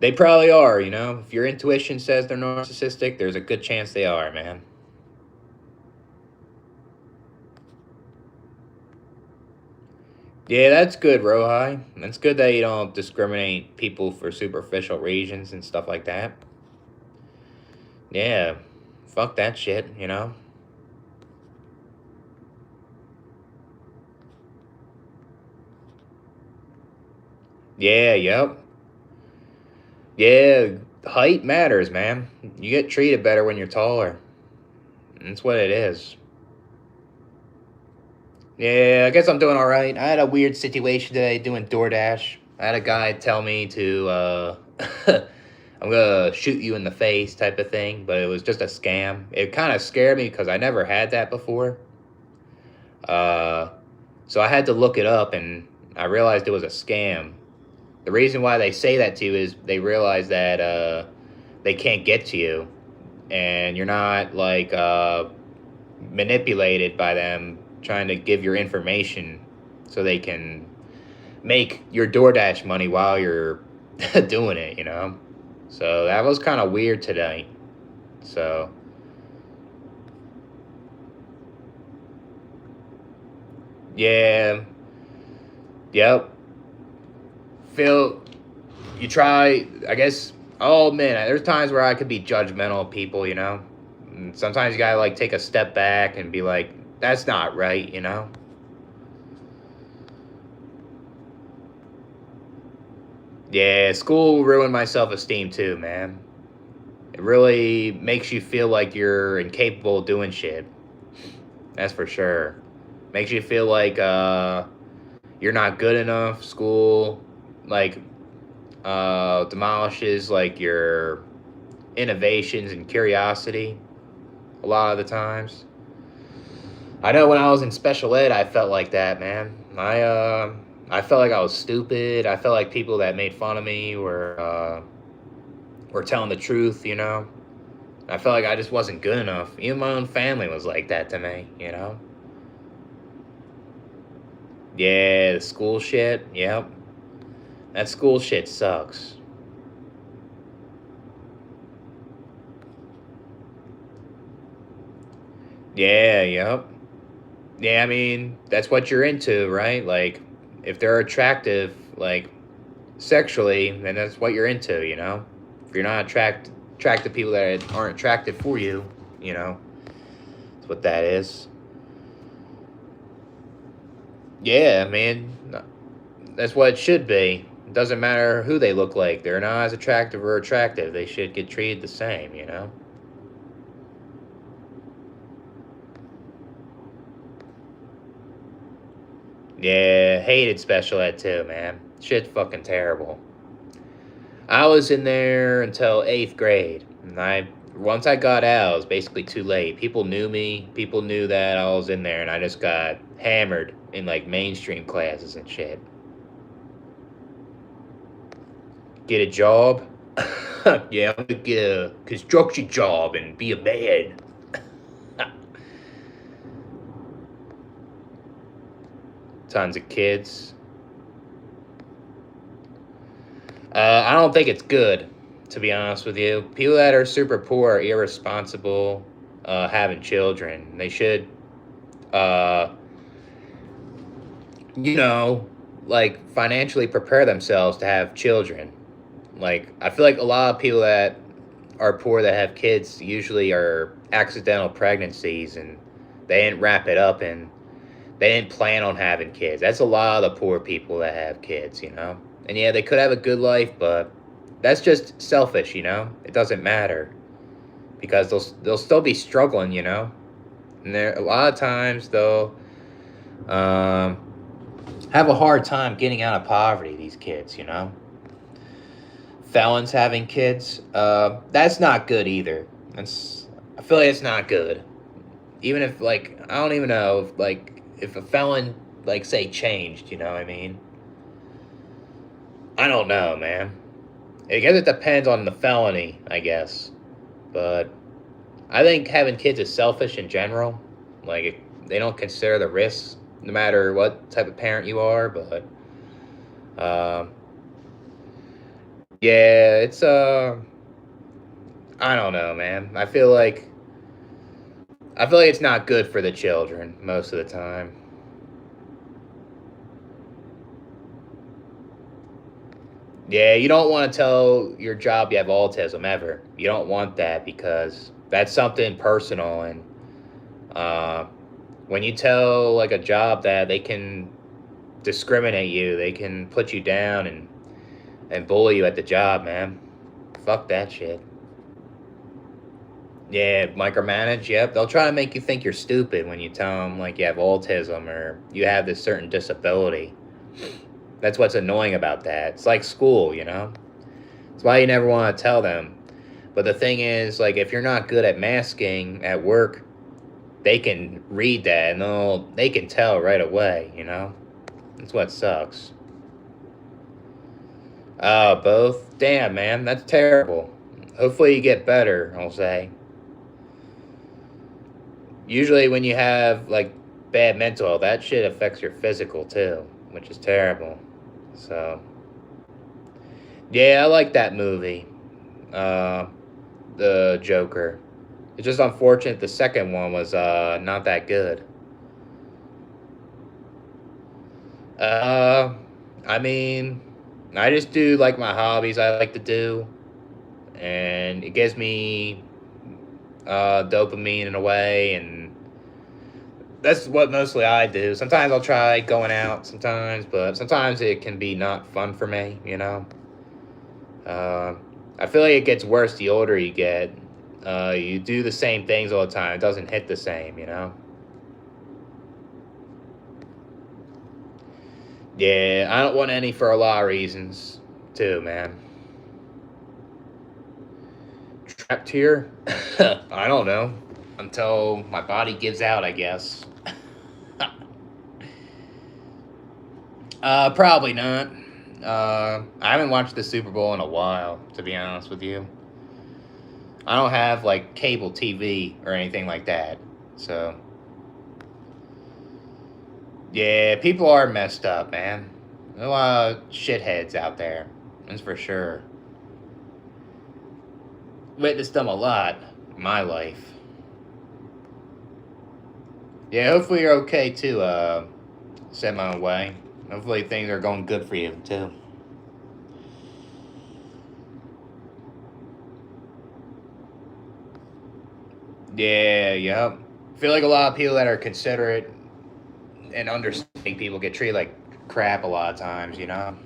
They probably are, you know. If your intuition says they're narcissistic, there's a good chance they are, man. Yeah, that's good, Rohi. That's good that you don't discriminate people for superficial reasons and stuff like that. Yeah, fuck that shit, you know? Yeah, yep. Yeah, height matters, man. You get treated better when you're taller. That's what it is. Yeah, I guess I'm doing all right. I had a weird situation today doing DoorDash. I had a guy tell me to, I'm gonna shoot you in the face type of thing, but it was just a scam. It kind of scared me because I never had that before. Uh, so I had to look it up and I realized it was a scam. The reason why they say that to you is they realize that they can't get to you and you're not like manipulated by them trying to give your information so they can make your DoorDash money while you're doing it, you know? So that was kind of weird today. So, yeah, yep. Phil, you try, I guess, oh man, there's times where I could be judgmental of people, you know? And sometimes you gotta like take a step back and be like, that's not right, you know? Yeah, school ruined my self esteem too, man. It really makes you feel like you're incapable of doing shit. That's for sure. Makes you feel like you're not good enough. School like demolishes like your innovations and curiosity a lot of the times. I know when I was in special ed, I felt like that, man. I felt like I was stupid. I felt like people that made fun of me were telling the truth, you know. I felt like I just wasn't good enough. Even my own family was like that to me, you know. Yeah, the school shit. Yep, that school shit sucks. Yeah, yep. Yeah, I mean that's what you're into, right? Like, if they're attractive, like sexually, then that's what you're into, you know. If you're not attracted people that aren't attracted for you, you know, that's what that is. Yeah, I mean, that's what it should be. It doesn't matter who they look like. They're not as attractive or attractive. They should get treated the same, you know? Yeah, hated special ed too, man. Shit's fucking terrible. I was in there until 8th grade. And once I got out, it was basically too late. People knew me. People knew that I was in there, and I just got hammered in like mainstream classes and shit. Get a job? Yeah, I'm gonna get a construction job and be a man. Tons of kids. I don't think it's good, to be honest with you. People that are super poor are irresponsible, having children. They should, uh, you know, like financially prepare themselves to have children. Like, I feel like a lot of people that are poor that have kids usually are accidental pregnancies and they didn't wrap it up and they didn't plan on having kids. That's a lot of the poor people that have kids, you know? And yeah, they could have a good life, but that's just selfish, you know? It doesn't matter because they'll still be struggling, you know? And there a lot of times they'll um, have a hard time getting out of poverty, these kids, you know? Felons having kids, that's not good either. I feel like it's not good. Even if like I don't even know if like if a felon like say changed, you know what I mean? I don't know, man. I guess it depends on the felony, I guess. But I think having kids is selfish in general. Like they don't consider the risks, no matter what type of parent you are. But um, yeah, it's I don't know, man. I feel like it's not good for the children most of the time. Yeah, you don't want to tell your job you have autism ever. You don't want that because that's something personal. And uh, when you tell like a job that they can discriminate you, they can put you down and bully you at the job, man. Fuck that shit. Yeah, micromanage. Yep, they'll try to make you think you're stupid when you tell them like you have autism or you have this certain disability. That's what's annoying about that. It's like school, you know. It's why you never want to tell them. But the thing is, like, if you're not good at masking at work, they can read that and they can tell right away, you know. That's what sucks. Both. Damn, man, that's terrible. Hopefully you get better. I'll say. Usually when you have like bad mental health, that shit affects your physical too, which is terrible. So yeah, I like that movie, uh, the Joker. It's just unfortunate the second one was not that good. Uh, I mean, I just do like my hobbies I like to do, and it gives me dopamine in a way, and that's what mostly I do. Sometimes I'll try going out, sometimes, but sometimes it can be not fun for me, you know. Uh, I feel like it gets worse the older you get. You do the same things all the time. It doesn't hit the same, you know. Yeah, I don't want any for a lot of reasons, too, man. Trapped here? I don't know. Until my body gives out, I guess. Probably not. I haven't watched the Super Bowl in a while, to be honest with you. I don't have like cable TV or anything like that. So, yeah, people are messed up, man. There's a lot of shitheads out there. That's for sure. Witnessed them a lot in my life. Yeah, hopefully you're okay too, send my way. Hopefully things are going good for you too. Yeah, yep. I feel like a lot of people that are considerate and understanding people get treated like crap a lot of times, you know?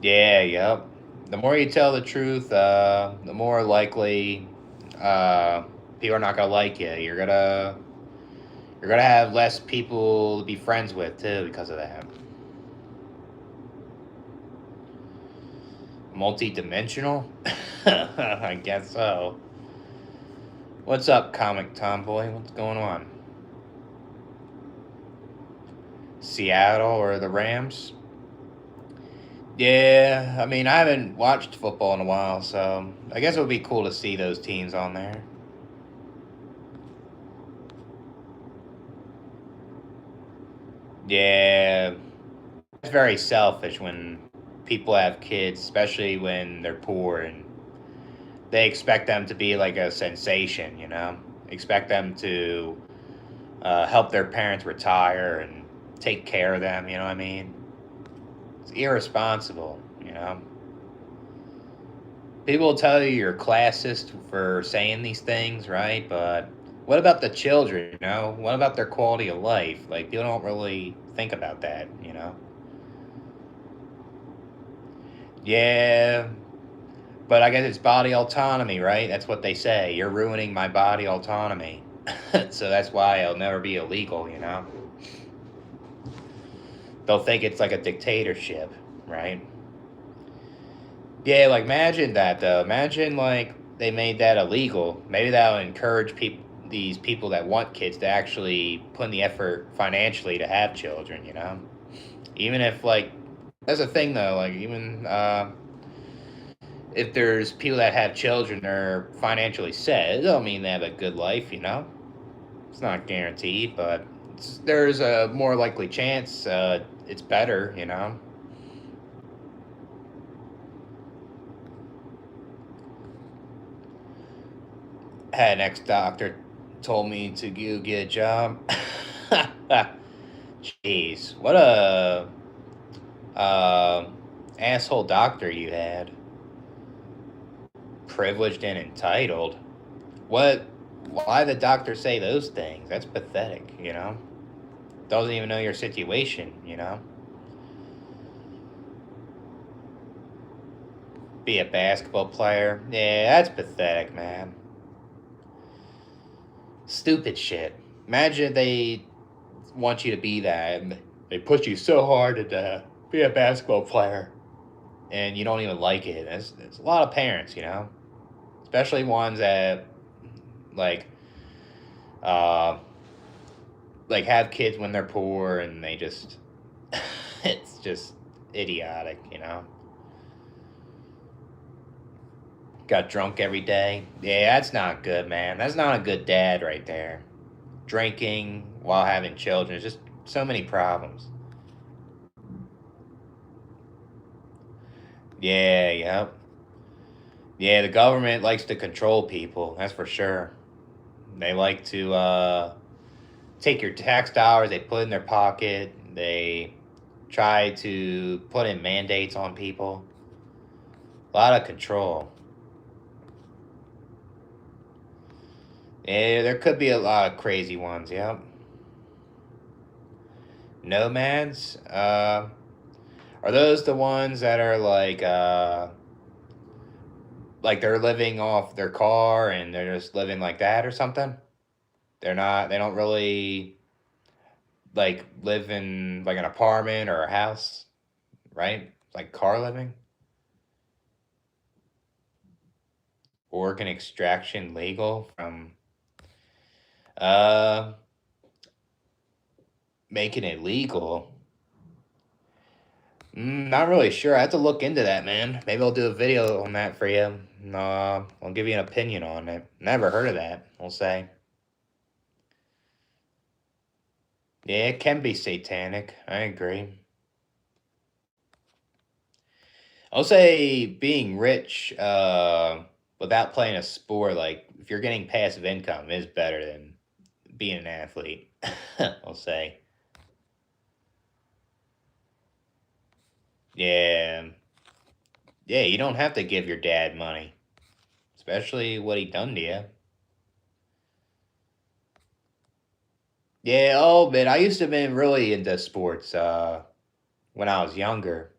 Yeah, yep. The more you tell the truth, the more likely uh, people are not gonna like you. You're gonna have less people to be friends with too because of that. Multi-dimensional? I guess so. What's up, comic tomboy? What's going on? Seattle or the Rams? Yeah, I mean, I haven't watched football in a while, so I guess it would be cool to see those teams on there. Yeah, it's very selfish when people have kids, especially when they're poor and they expect them to be like a sensation, you know? Expect them to help their parents retire and take care of them, you know what I mean? It's irresponsible, you know? People will tell you you're classist for saying these things, right? But what about the children, you know? What about their quality of life? Like, people don't really think about that, you know? Yeah, but I guess it's body autonomy, right? That's what they say. You're ruining my body autonomy. So that's why it'll never be illegal, you know? They'll think it's like a dictatorship, right? Yeah, like imagine that though. Imagine like they made that illegal. Maybe that'll encourage these people that want kids to actually put in the effort financially to have children, you know? Even if like that's a thing though, like even if there's people that have children that are financially set, it don't mean they have a good life, you know? It's not guaranteed, but there's a more likely chance it's better, you know? Had an ex-doctor told me to go get a job. Jeez, what a uh, asshole doctor you had. Privileged and entitled. What? Why the doctor say those things? That's pathetic, you know? Doesn't even know your situation, you know? Be a basketball player? Yeah, that's pathetic, man. Stupid shit. Imagine they want you to be that, and they push you so hard to be a basketball player, and you don't even like it. It's a lot of parents, especially ones that like uh, like have kids when they're poor, and they just it's just idiotic. Got drunk every day. Yeah, that's not good, man. That's not a good dad right there. Drinking while having children. Just so many problems. Yeah, yep. Yeah, the government likes to control people, that's for sure. They like to take your tax dollars, they put in their pocket, they try to put in mandates on people. A lot of control. Yeah, there could be a lot of crazy ones, yep. Nomads? Are those the ones that are like they're living off their car and they're just living like that or something? They don't really like live in like an apartment or a house, right? Like car living? Organ extraction legal from uh making it legal. Not really sure. I have to look into that, man. Maybe I'll do a video on that for you. I'll give you an opinion on it. Never heard of that, I'll say. Yeah, it can be satanic. I agree. I'll say being rich without playing a sport, like if you're getting passive income, is better than being an athlete. I'll say. Yeah. Yeah, you don't have to give your dad money, especially what he done to you. Yeah, oh man, I used to be really into sports when I was younger.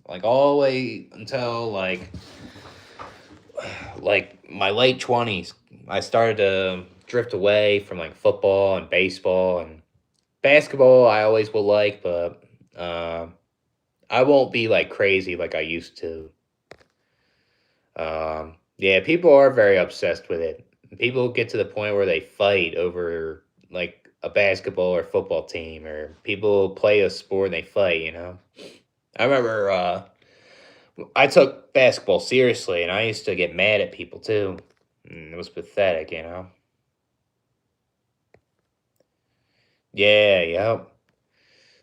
Like all the way until like my late 20s. I started to drift away from like football and baseball and basketball I always will like, but uh, I won't be like crazy like I used to. Yeah, people are very obsessed with it. People get to the point where they fight over like a basketball or football team, or people play a sport and they fight. I remember I took basketball seriously, and I used to get mad at people too. It was pathetic. Yeah, yep.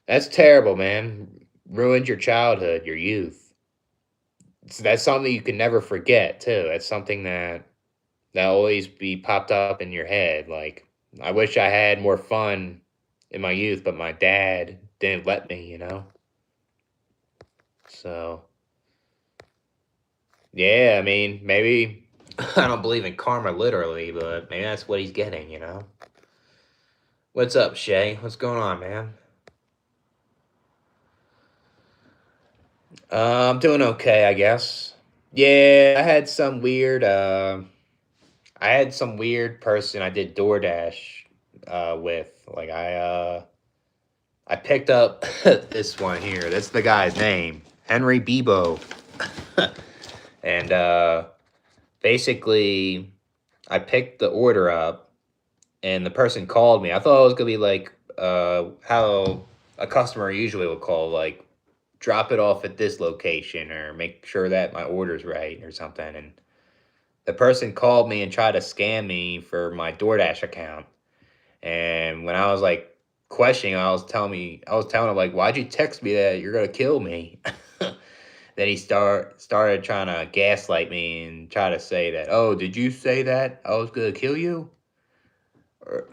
That's terrible, man. Ruined your childhood, your youth. That's something you can never forget too. That's something that always be popped up in your head. Like, I wish I had more fun in my youth, but my dad didn't let me. So, yeah, I mean, maybe I don't believe in karma literally, but maybe that's what he's getting. What's up, Shay? What's going on, man? I'm doing okay, I guess. Yeah, I had some weird person I did DoorDash with. Like I picked up this one here. That's the guy's name, Henry Bebo. And basically, I picked the order up, and the person called me. I thought it was gonna be like how a customer usually would call, like drop it off at this location or make sure that my order's right or something. And the person called me and tried to scam me for my DoorDash account. And when I was like questioning, I was telling him like, why'd you text me that you're gonna kill me? Then he started trying to gaslight me and try to say that, oh, did you say that I was gonna kill you? Or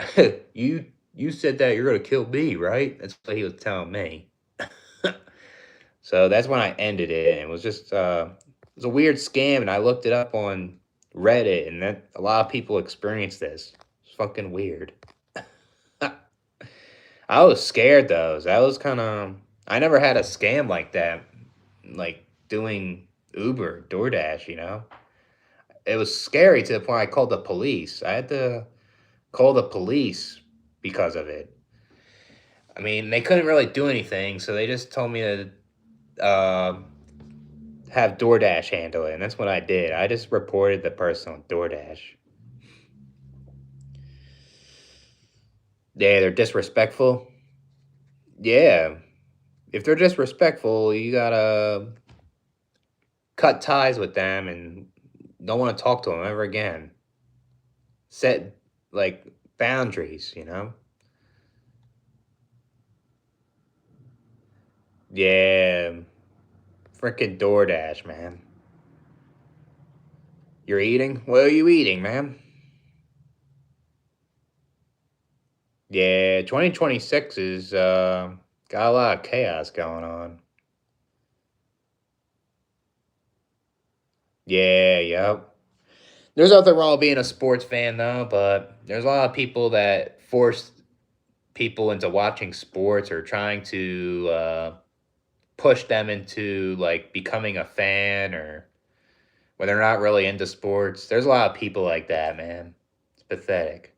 you said that you're gonna kill me, right? That's what he was telling me. So that's when I ended it, and it was just it was a weird scam, and I looked it up on Reddit, and that a lot of people experience this. It's fucking weird. I was scared though. That was kind of I never had a scam like that, like doing Uber, DoorDash, you know? It was scary to the point I called the police. I had to call the police because of it. I mean, they couldn't really do anything, so they just told me to have DoorDash handle it, and that's what I did. I just reported the person on DoorDash. Yeah, they're disrespectful. Yeah, if they're disrespectful, you gotta cut ties with them and don't want to talk to them ever again. Set like boundaries, you know? Yeah, freaking DoorDash, man. You're eating? What are you eating, man? Yeah, 2026 is got a lot of chaos going on. Yeah, yep. There's nothing wrong with being a sports fan though, but there's a lot of people that force people into watching sports or trying to push them into like becoming a fan or when they're not really into sports. There's a lot of people like that, man. It's pathetic.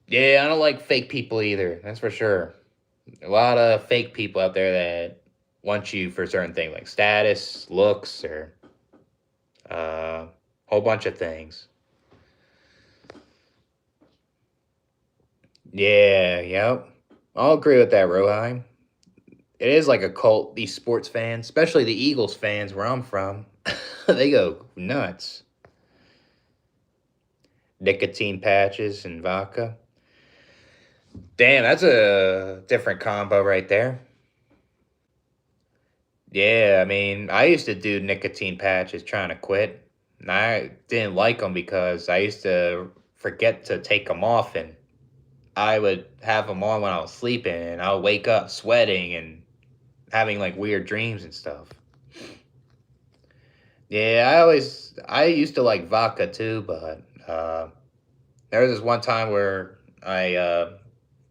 Yeah, I don't like fake people either. That's for sure. A lot of fake people out there that want you for certain things like status, looks, or a whole bunch of things. Yeah, yep. I'll agree with that, Rohai. It is like a cult, these sports fans, especially the Eagles fans where I'm from. They go nuts. Nicotine patches and vodka. Damn, that's a different combo right there. Yeah, I mean, I used to do nicotine patches trying to quit. And I didn't like them because I used to forget to take them off and I would have them on when I was sleeping and I would wake up sweating and having like weird dreams and stuff. Yeah, I used to like vodka too, but there was this one time where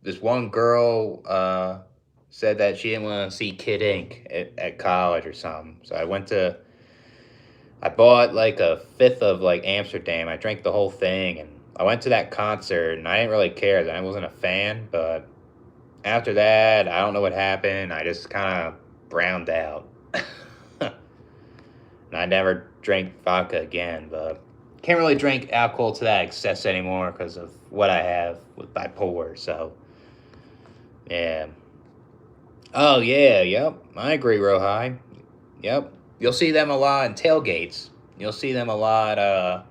this one girl said that she didn't want to see Kid Ink at college or something. So I bought like a fifth of like Amsterdam. I drank the whole thing and I went to that concert and I didn't really care. I wasn't a fan, but after that, I don't know what happened. I just kind of browned out. And I never drank vodka again, but can't really drink alcohol to that excess anymore because of what I have with bipolar. So, yeah. Oh, yeah, yep. I agree, Rohai. Yep. You'll see them a lot in tailgates. You'll see them a lot of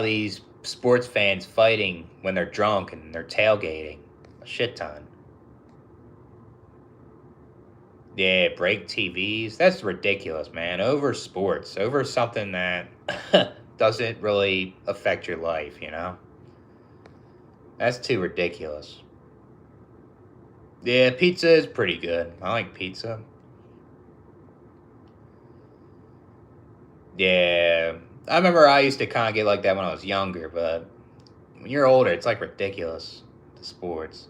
these sports fans fighting when they're drunk and they're tailgating. A shit ton. Yeah, break TVs. That's ridiculous, man. Over sports, over something that doesn't really affect your life, you know? That's too ridiculous. Yeah, pizza is pretty good. I like pizza. Yeah. I remember I used to kind of get like that when I was younger, but when you're older, it's like ridiculous. The sports.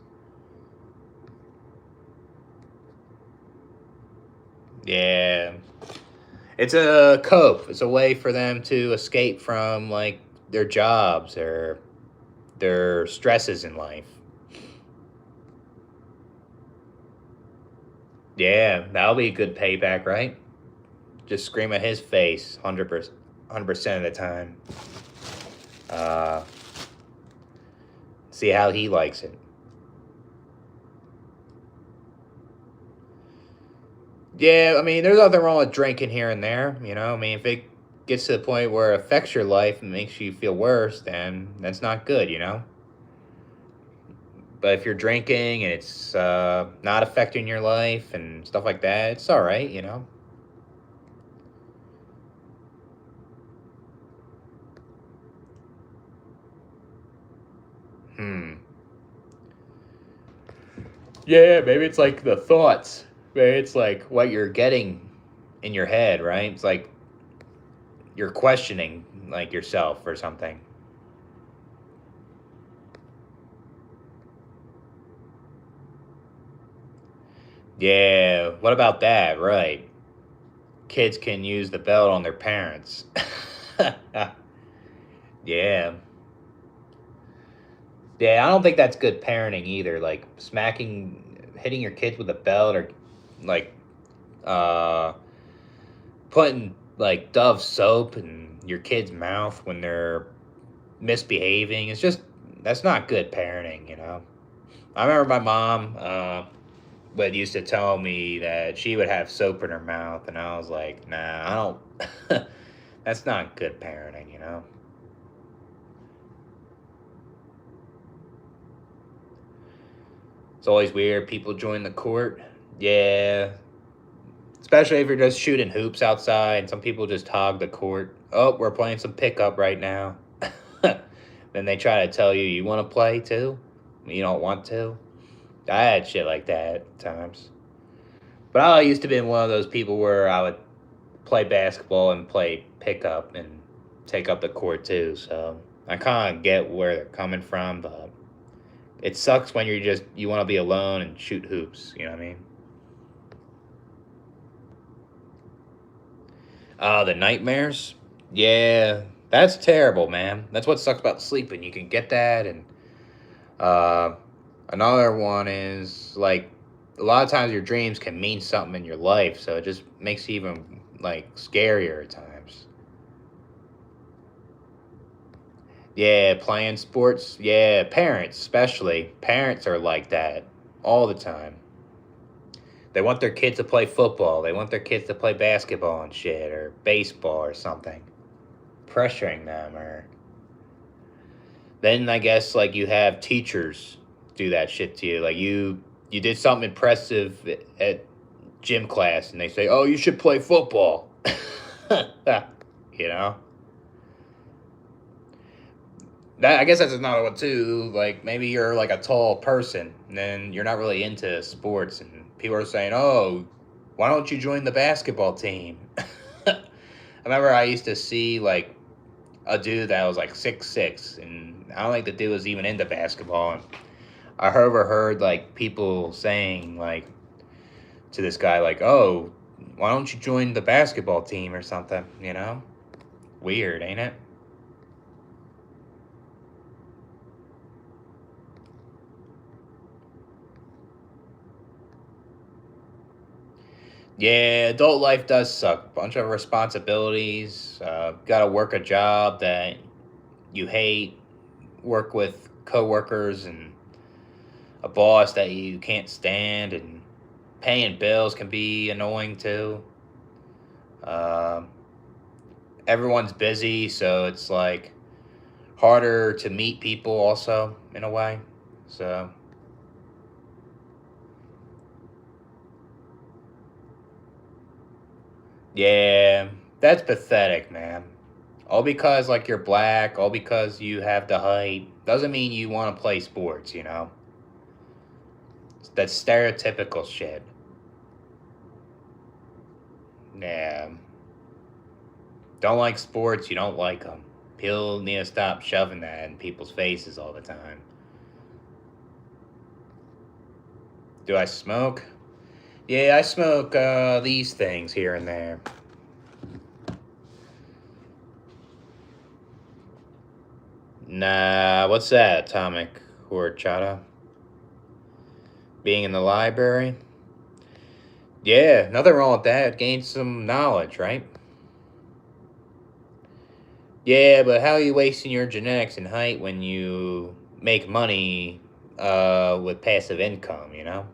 Yeah. It's a cope. It's a way for them to escape from like their jobs or their stresses in life. Yeah, that'll be a good payback, right? Just scream at his face 100% of the time. Uh, See how he likes it. Yeah, I mean, there's nothing wrong with drinking here and there. You know, I mean, if it gets to the point where it affects your life and makes you feel worse, then that's not good, you know? But if you're drinking and it's not affecting your life and stuff like that, it's all right, you know? Hmm. Yeah, maybe it's like the thoughts. Maybe it's like what you're getting in your head, right? It's like you're questioning like yourself or something. Yeah, what about that? Right. kids can use the belt on their parents. Yeah. Yeah, I don't think that's good parenting either. Like hitting your kids with a belt, or like uh, putting like Dove soap in your kid's mouth when they're misbehaving. It's just, that's not good parenting, you know. I remember my mom would used to tell me that she would have soap in her mouth, and I was like, nah, I don't. That's not good parenting, you know. It's always weird. People join the court. Yeah. Especially if you're just shooting hoops outside. Some people just hog the court. Oh, we're playing some pickup right now. Then they try to tell you, you want to play too? You don't want to? I had shit like that at times. But I used to be one of those people where I would play basketball and play pickup and take up the court too. So I kind of get where they're coming from, but it sucks when you want to be alone and shoot hoops. You know what I mean? The nightmares. Yeah, that's terrible, man. That's what sucks about sleeping. You can get that, and uh, another one is like a lot of times your dreams can mean something in your life, so it just makes you even like scarier at times. Yeah, playing sports. Yeah, parents especially. Parents are like that all the time. They want their kids to play football. They want their kids to play basketball and shit, or baseball or something. Pressuring them, or then I guess like you have teachers do that shit to you. Like you did something impressive at gym class, and they say, "Oh, you should play football." You know. That, I guess that's another one too. Like maybe you're like a tall person, and then you're not really into sports, and people are saying, "Oh, why don't you join the basketball team?" I remember I used to see like a dude that was like 6'6", and I don't think the dude was even into basketball. And I overheard like people saying like to this guy like, "Oh, why don't you join the basketball team or something?" You know, weird, ain't it? Yeah, adult life does suck. Bunch of responsibilities. Got to work a job that you hate. Work with coworkers and a boss that you can't stand, and paying bills can be annoying too. Uh, Everyone's busy, so it's like harder to meet people also in a way. So yeah, that's pathetic, man. All because like you're black, all because you have the height, doesn't mean you want to play sports, you know? That's stereotypical shit. Yeah. Don't like sports, you don't like them. People need to stop shoving that in people's faces all the time. Do I smoke? Yeah, I smoke these things here and there. Nah, what's that, atomic horchata? Being in the library? Yeah, nothing wrong with that. Gain some knowledge, right? Yeah, but how are you wasting your genetics and height when you make money with passive income, you know?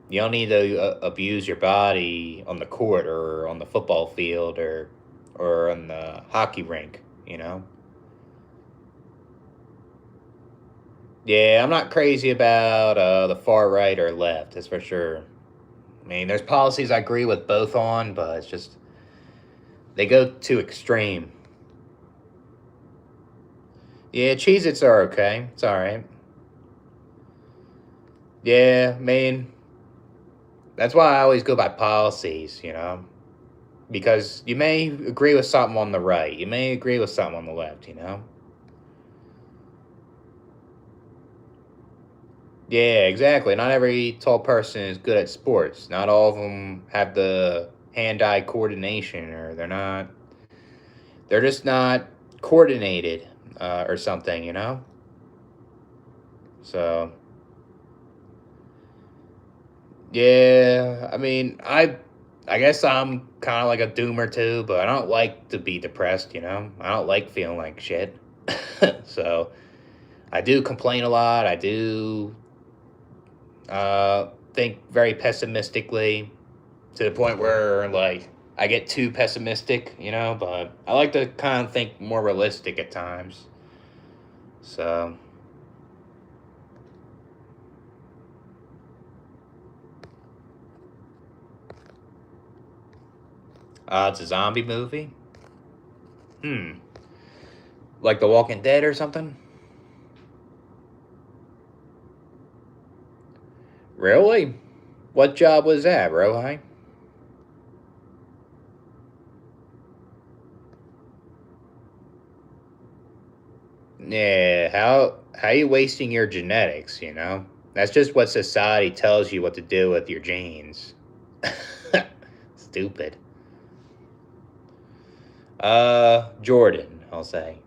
You don't need to abuse your body on the court or on the football field or on the hockey rink, you know? Yeah, I'm not crazy about the far right or left, that's for sure. I mean, there's policies I agree with both on, but it's just they go too extreme. Yeah, Cheez-Its are okay. It's all right. Yeah, I mean, that's why I always go by policies, you know? Because you may agree with something on the right, you may agree with something on the left, you know? Yeah, exactly. Not every tall person is good at sports. Not all of them have the hand-eye coordination, or they're just not coordinated, or something, you know? So, yeah, I mean, I guess I'm kind of like a doomer too, but I don't like to be depressed, you know? I don't like feeling like shit. So, I do complain a lot. I do think very pessimistically, to the point where, like, I get too pessimistic, you know? But I like to kind of think more realistic at times. So, it's a zombie movie. Hmm. Like The Walking Dead or something? Really? What job was that, Rohi? Yeah, how you wasting your genetics, you know? That's just what society tells you what to do with your genes. Stupid. Jordan, I'll say.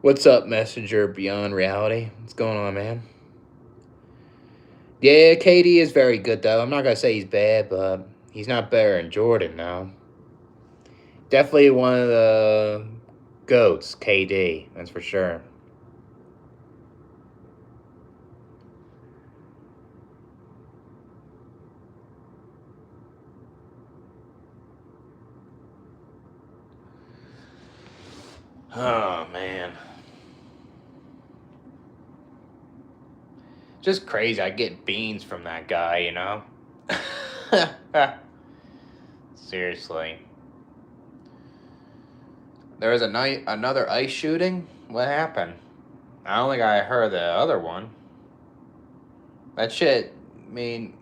What's up, Messenger Beyond Reality? What's going on, man? Yeah, KD is very good, though. I'm not gonna say he's bad, but he's not better than Jordan, now. Definitely one of the GOATs, KD, that's for sure. Oh, man. Just crazy. I get beans from that guy, you know? Seriously. There was another ice shooting? What happened? I don't think I heard the other one. That shit, I mean,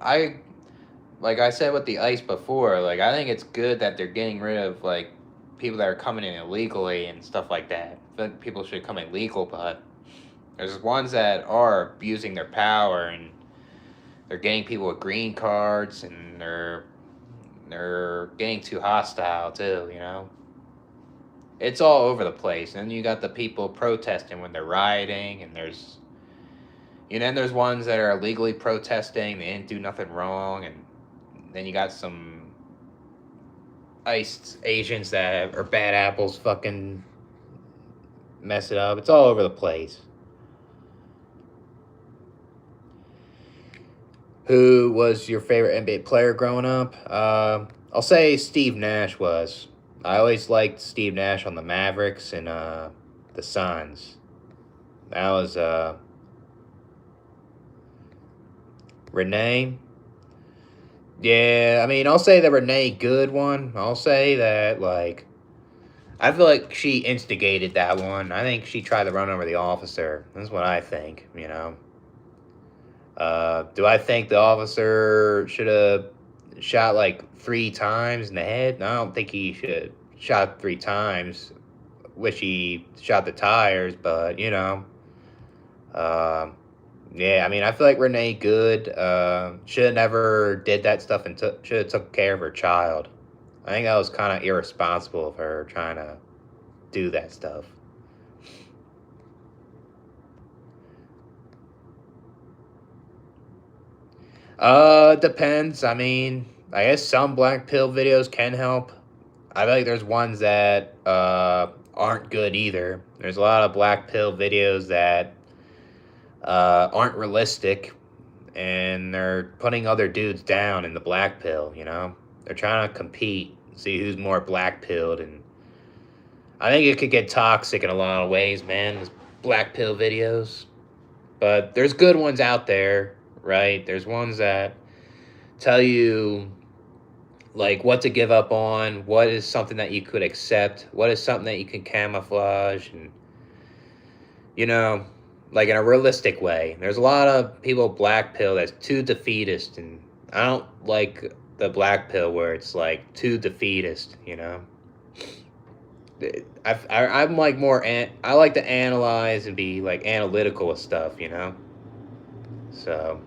like I said with the ice before, like, I think it's good that they're getting rid of, like, people that are coming in illegally and stuff like that. I think people should come in legal, but there's ones that are abusing their power, and they're getting people with green cards, and they're getting too hostile too, you know? It's all over the place. And then you got the people protesting when they're rioting, and then there's ones that are illegally protesting, they didn't do nothing wrong, and then you got some iced Asians that are bad apples fucking mess it up. It's all over the place. Who was your favorite NBA player growing up? I'll say Steve Nash was. I always liked Steve Nash on the Mavericks and the Suns. That was Renee. Yeah, I mean, I'll say the Renee Good one. I'll say that, like, I feel like she instigated that one. I think she tried to run over the officer. That's what I think, you know. Do I think the officer should have shot like 3 times in the head? I don't think he should have shot 3 times. Wish he shot the tires, but you know. Uh, yeah, I mean, I feel like Renee Good should have never did that stuff and should have took care of her child. I think that was kind of irresponsible of her trying to do that stuff. Depends. I mean, I guess some black pill videos can help. I feel like there's ones that aren't good either. There's a lot of black pill videos that aren't realistic, and they're putting other dudes down in the black pill, you know? They're trying to compete, see who's more black pilled, and I think it could get toxic in a lot of ways, man, these black pill videos. But there's good ones out there, right? There's ones that tell you like what to give up on, what is something that you could accept, what is something that you can camouflage, and you know, like in a realistic way. There's a lot of people black pill that's too defeatist, and I don't like the black pill where it's like too defeatist, you know. I'm like I like to analyze and be like analytical with stuff, you know. So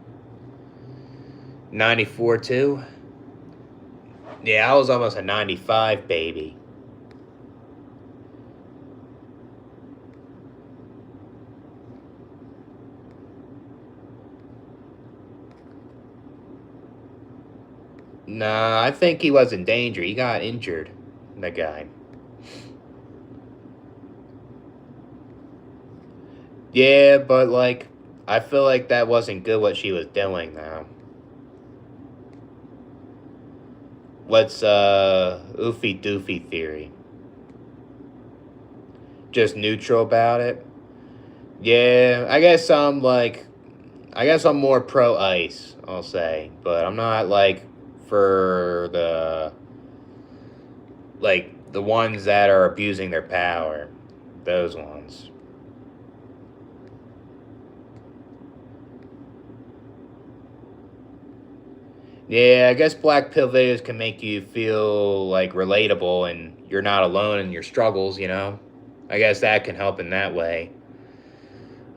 94 too. Yeah, I was almost a 95 baby. Nah, I think he was in danger. He got injured. The guy. Yeah, but like, I feel like that wasn't good what she was doing now. What's oofy doofy theory? Just neutral about it? Yeah, I guess I'm more pro ice, I'll say. But I'm not like for the ones that are abusing their power. Those ones. Yeah, I guess black pill videos can make you feel like relatable and you're not alone in your struggles, you know? I guess that can help in that way.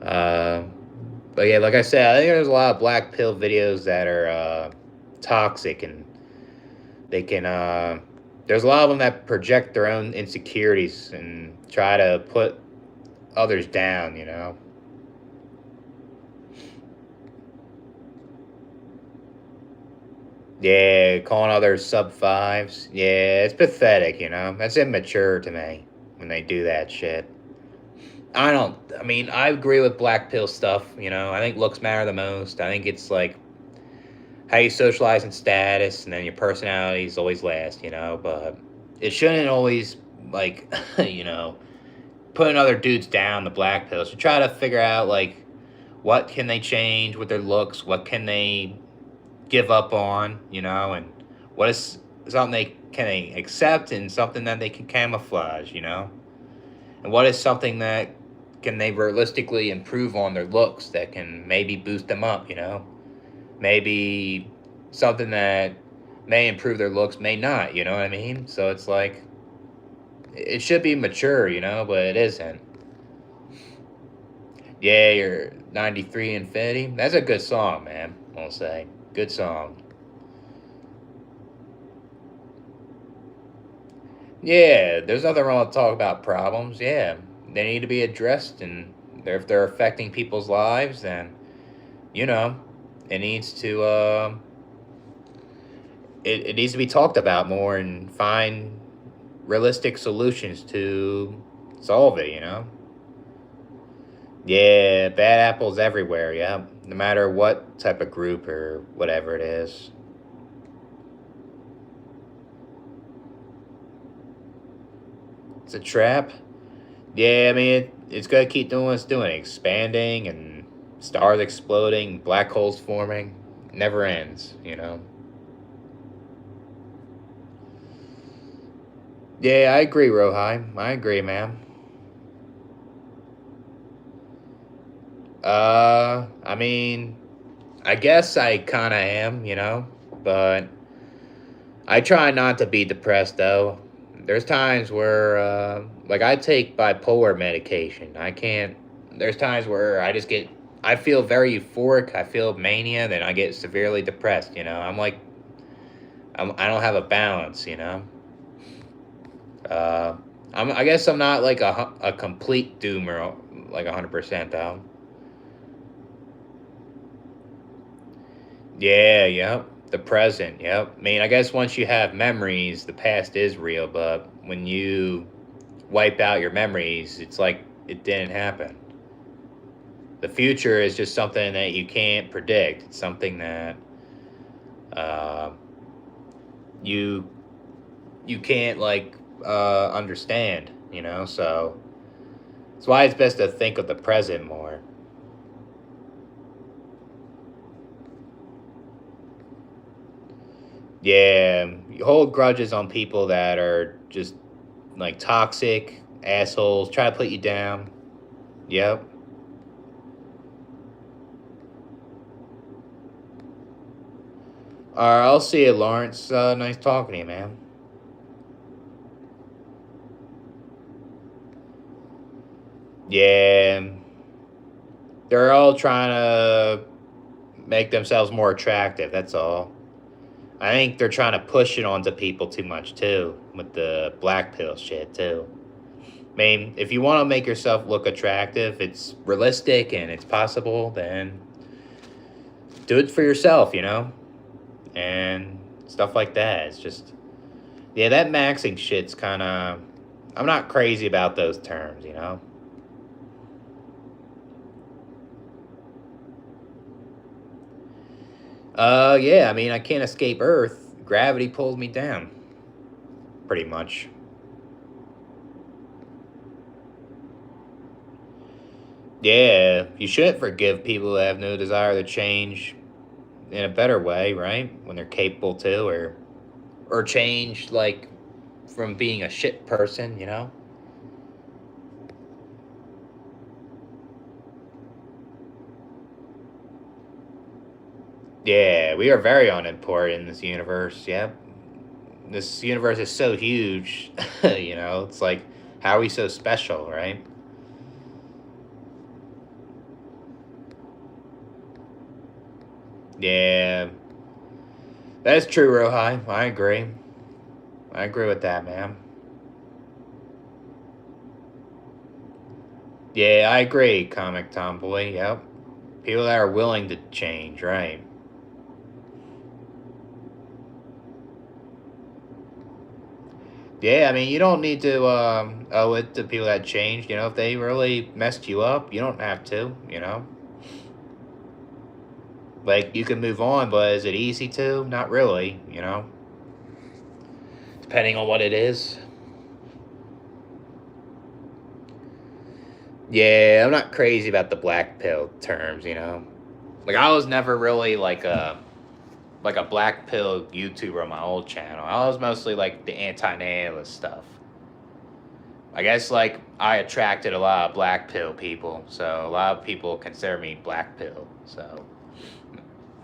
Uh, but yeah, like I said, I think there's a lot of black pill videos that are toxic and they can, there's a lot of them that project their own insecurities and try to put others down, you know? Yeah, calling others sub fives. Yeah, it's pathetic, you know? That's immature to me when they do that shit. I mean, I agree with black pill stuff, you know? I think looks matter the most. I think it's like how you socialize and status, and then your personality is always last, you know? But it shouldn't always, like, you know, putting other dudes down, the black pills. So try to figure out, like, what can they change with their looks? What can they give up on, you know, and what is something they accept and something that they can camouflage, you know, and what is something that can they realistically improve on their looks that can maybe boost them up, you know, maybe something that may improve their looks may not, you know what I mean? So it's like it should be mature, you know, but it isn't. Yeah, you're 93 Infinity. That's a good song, man. I'll say good song. Yeah, there's nothing wrong with talking about problems. Yeah, they need to be addressed, and if they're affecting people's lives, then you know, it needs to it needs to be talked about more and find realistic solutions to solve it. You know. Yeah, bad apples everywhere. Yeah, no matter what type of group or whatever it is. It's a trap. Yeah, I mean, it's going to keep doing what it's doing, expanding and stars exploding, black holes forming. Never ends, you know? Yeah, I agree, Rohai. I agree, man. I mean, I guess I kind of am, you know? But I try not to be depressed, though. There's times where, like, I take bipolar medication. I can't, there's times where I feel very euphoric. I feel mania, then I get severely depressed, you know? I don't have a balance, you know? Uh, I guess I'm not like a complete doomer, like 100%, though. Yeah, yep. The present, yep. I mean, I guess once you have memories, the past is real, but when you wipe out your memories, it's like it didn't happen. The future is just something that you can't predict. It's something that uh, you you can't like understand, you know. So that's why it's best to think of the present more. Yeah, you hold grudges on people that are just like toxic assholes, try to put you down. Yep. Alright, I'll see you, Lawrence. Nice talking to you, man. Yeah. They're all trying to make themselves more attractive, that's all. I think they're trying to push it onto people too much, too, with the black pill shit, too. I mean, if you want to make yourself look attractive, it's realistic and it's possible, then do it for yourself, you know? And stuff like that. It's just, yeah, that maxing shit's kind of, I'm not crazy about those terms, you know? Yeah, I mean, I can't escape Earth. Gravity pulls me down. Pretty much. Yeah, you shouldn't forgive people who have no desire to change in a better way, right? When they're capable to, or change, like, from being a shit person, you know? Yeah, we are very unimportant in this universe, yep. This universe is so huge, you know? It's like, how are we so special, right? Yeah, that's true, Rohai. I agree. I agree with that, man. Yeah, I agree, Comic Tomboy. Yep. People that are willing to change, right? Yeah, I mean, you don't need to owe it to people that changed. You know, if they really messed you up, you don't have to, you know? Like, you can move on, but is it easy to? Not really, you know? Depending on what it is. Yeah, I'm not crazy about the black pill terms, you know? Like, I was never really like a black pill YouTuber on my old channel. I was mostly like the anti-natalist stuff. I guess like I attracted a lot of black pill people, so a lot of people consider me black pill. So,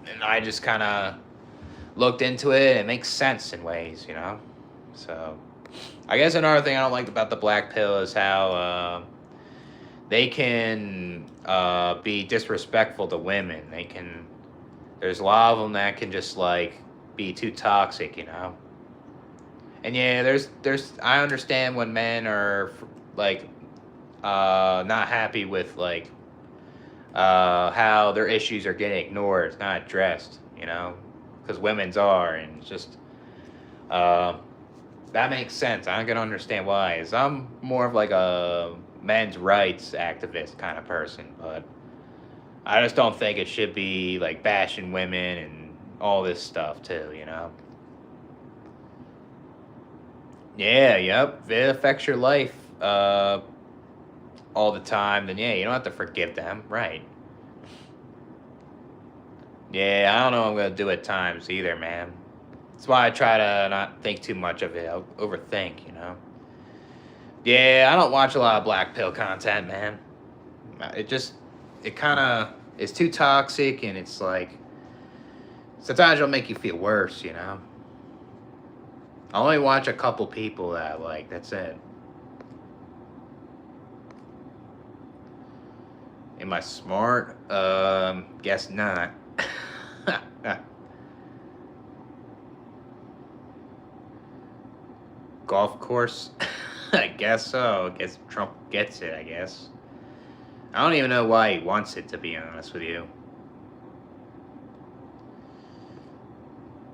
and I just kind of looked into it. It makes sense in ways, you know. So, I guess another thing I don't like about the black pill is how they can be disrespectful to women. They can. There's a lot of them that can just like be too toxic, you know. And yeah, there's I understand when men are like not happy with like how their issues are getting ignored, it's not addressed, you know, because women's are, and it's just uh, that makes sense. I can understand why. Is I'm more of like a men's rights activist kind of person, but I just don't think it should be like bashing women and all this stuff too, you know. Yeah, yep. If it affects your life all the time, then yeah, you don't have to forgive them, right? Yeah, I don't know what I'm gonna do at times either, man. That's why I try to not think too much of it. I'll overthink, you know. Yeah, I don't watch a lot of black pill content, man. It just, it kind of, it's too toxic, and it's like sometimes it'll make you feel worse, you know. I only watch a couple people that I like. That's it. Am I smart? Guess not. Golf course? I guess so. I guess Trump gets it, I guess. I don't even know why he wants it, to be honest with you.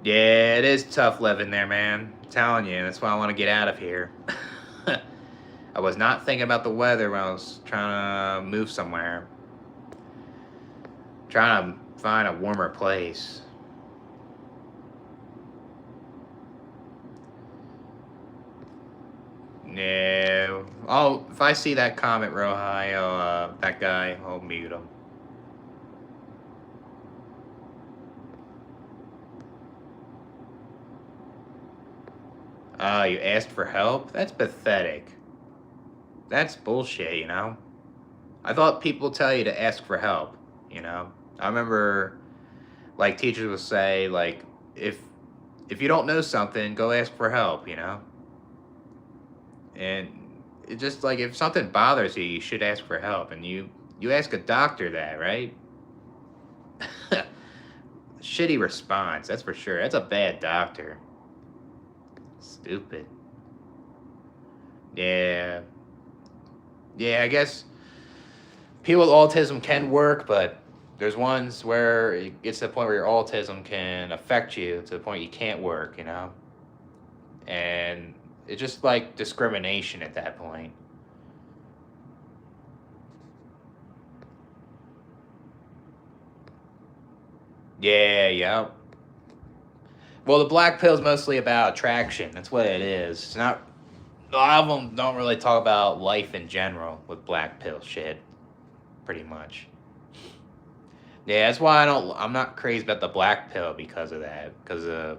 Yeah, it is tough living there, man. I'm telling you, that's why I want to get out of here. I was not thinking about the weather when I was trying to move somewhere. Trying to find a warmer place. No. Oh, if I see that comment real high, that guy, I'll mute him. You asked for help? That's pathetic. That's bullshit, you know? I thought people tell you to ask for help, you know? I remember, like, teachers would say, like, if you don't know something, go ask for help, And it just like if something bothers you, you should ask for help, and you ask a doctor that, right? Shitty response, that's for sure. That's a bad doctor. Stupid. Yeah. Yeah, I guess people with autism can work, but there's ones where it gets to the point where your autism can affect you to the point you can't work, And it's just like discrimination at that point. Yeah. Well, the black pill is mostly about attraction. That's what it is. It's not. A lot of them don't really talk about life in general with black pill shit. Pretty much. Yeah, that's why I'm not crazy about the black pill because of that. Because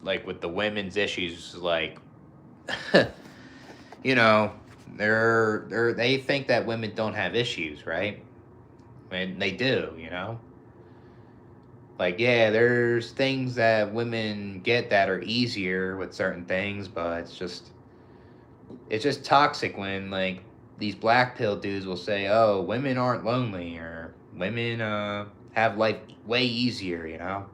like with the women's issues, like, you know, they think that women don't have issues, right? I mean, they do. Like, yeah, there's things that women get that are easier with certain things, but it's just toxic when like these black pill dudes will say, "Oh, women aren't lonely," or "Women have life way easier."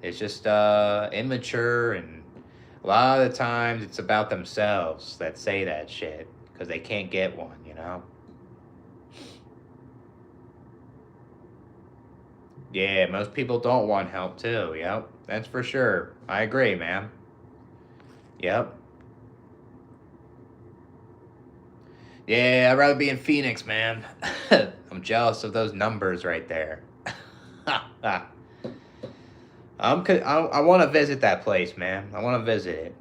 It's just immature, and a lot of the times it's about themselves that say that shit because they can't get one. Yeah, most people don't want help too. Yep, that's for sure. I agree, man. Yep. Yeah, I'd rather be in Phoenix, man. I'm jealous of those numbers right there. I want to visit that place, man. I want to visit it.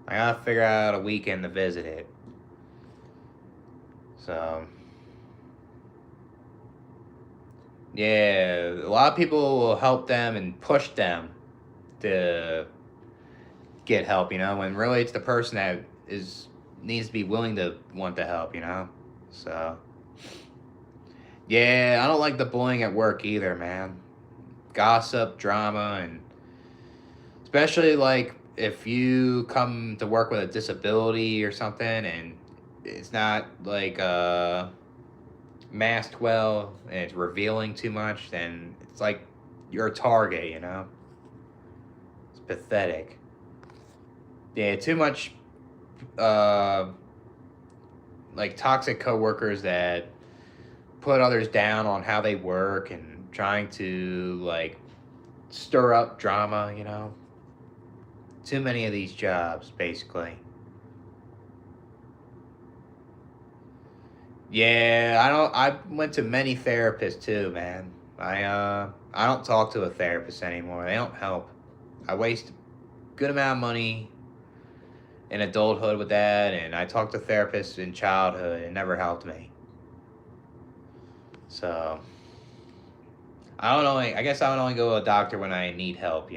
I gotta figure out a weekend to visit it. So, yeah, a lot of people will help them and push them to get help, when really it's the person that needs to be willing to want the help. So, yeah, I don't like the bullying at work either, man. Gossip, drama, and especially like if you come to work with a disability or something and it's not like masked well and it's revealing too much, then it's like you're a target. It's pathetic. Yeah, too much uh like toxic coworkers that put others down on how they work and trying to like stir up drama. Too many of these jobs, basically. Yeah, I went to many therapists too, man. I don't talk to a therapist anymore. They don't help. I waste a good amount of money in adulthood with that, and I talked to therapists in childhood. It never helped me. So I guess I would only go to a doctor when I need help.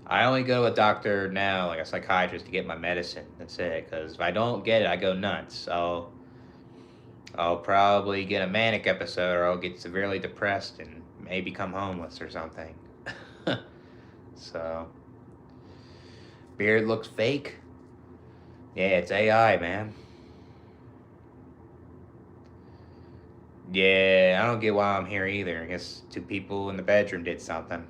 I only go to a doctor now, like a psychiatrist, to get my medicine. That's it. Because if I don't get it, I go nuts. I'll probably get a manic episode, or I'll get severely depressed and maybe become homeless or something. So, beard looks fake. Yeah, it's AI, man. Yeah, I don't get why I'm here either. I guess two people in the bedroom did something.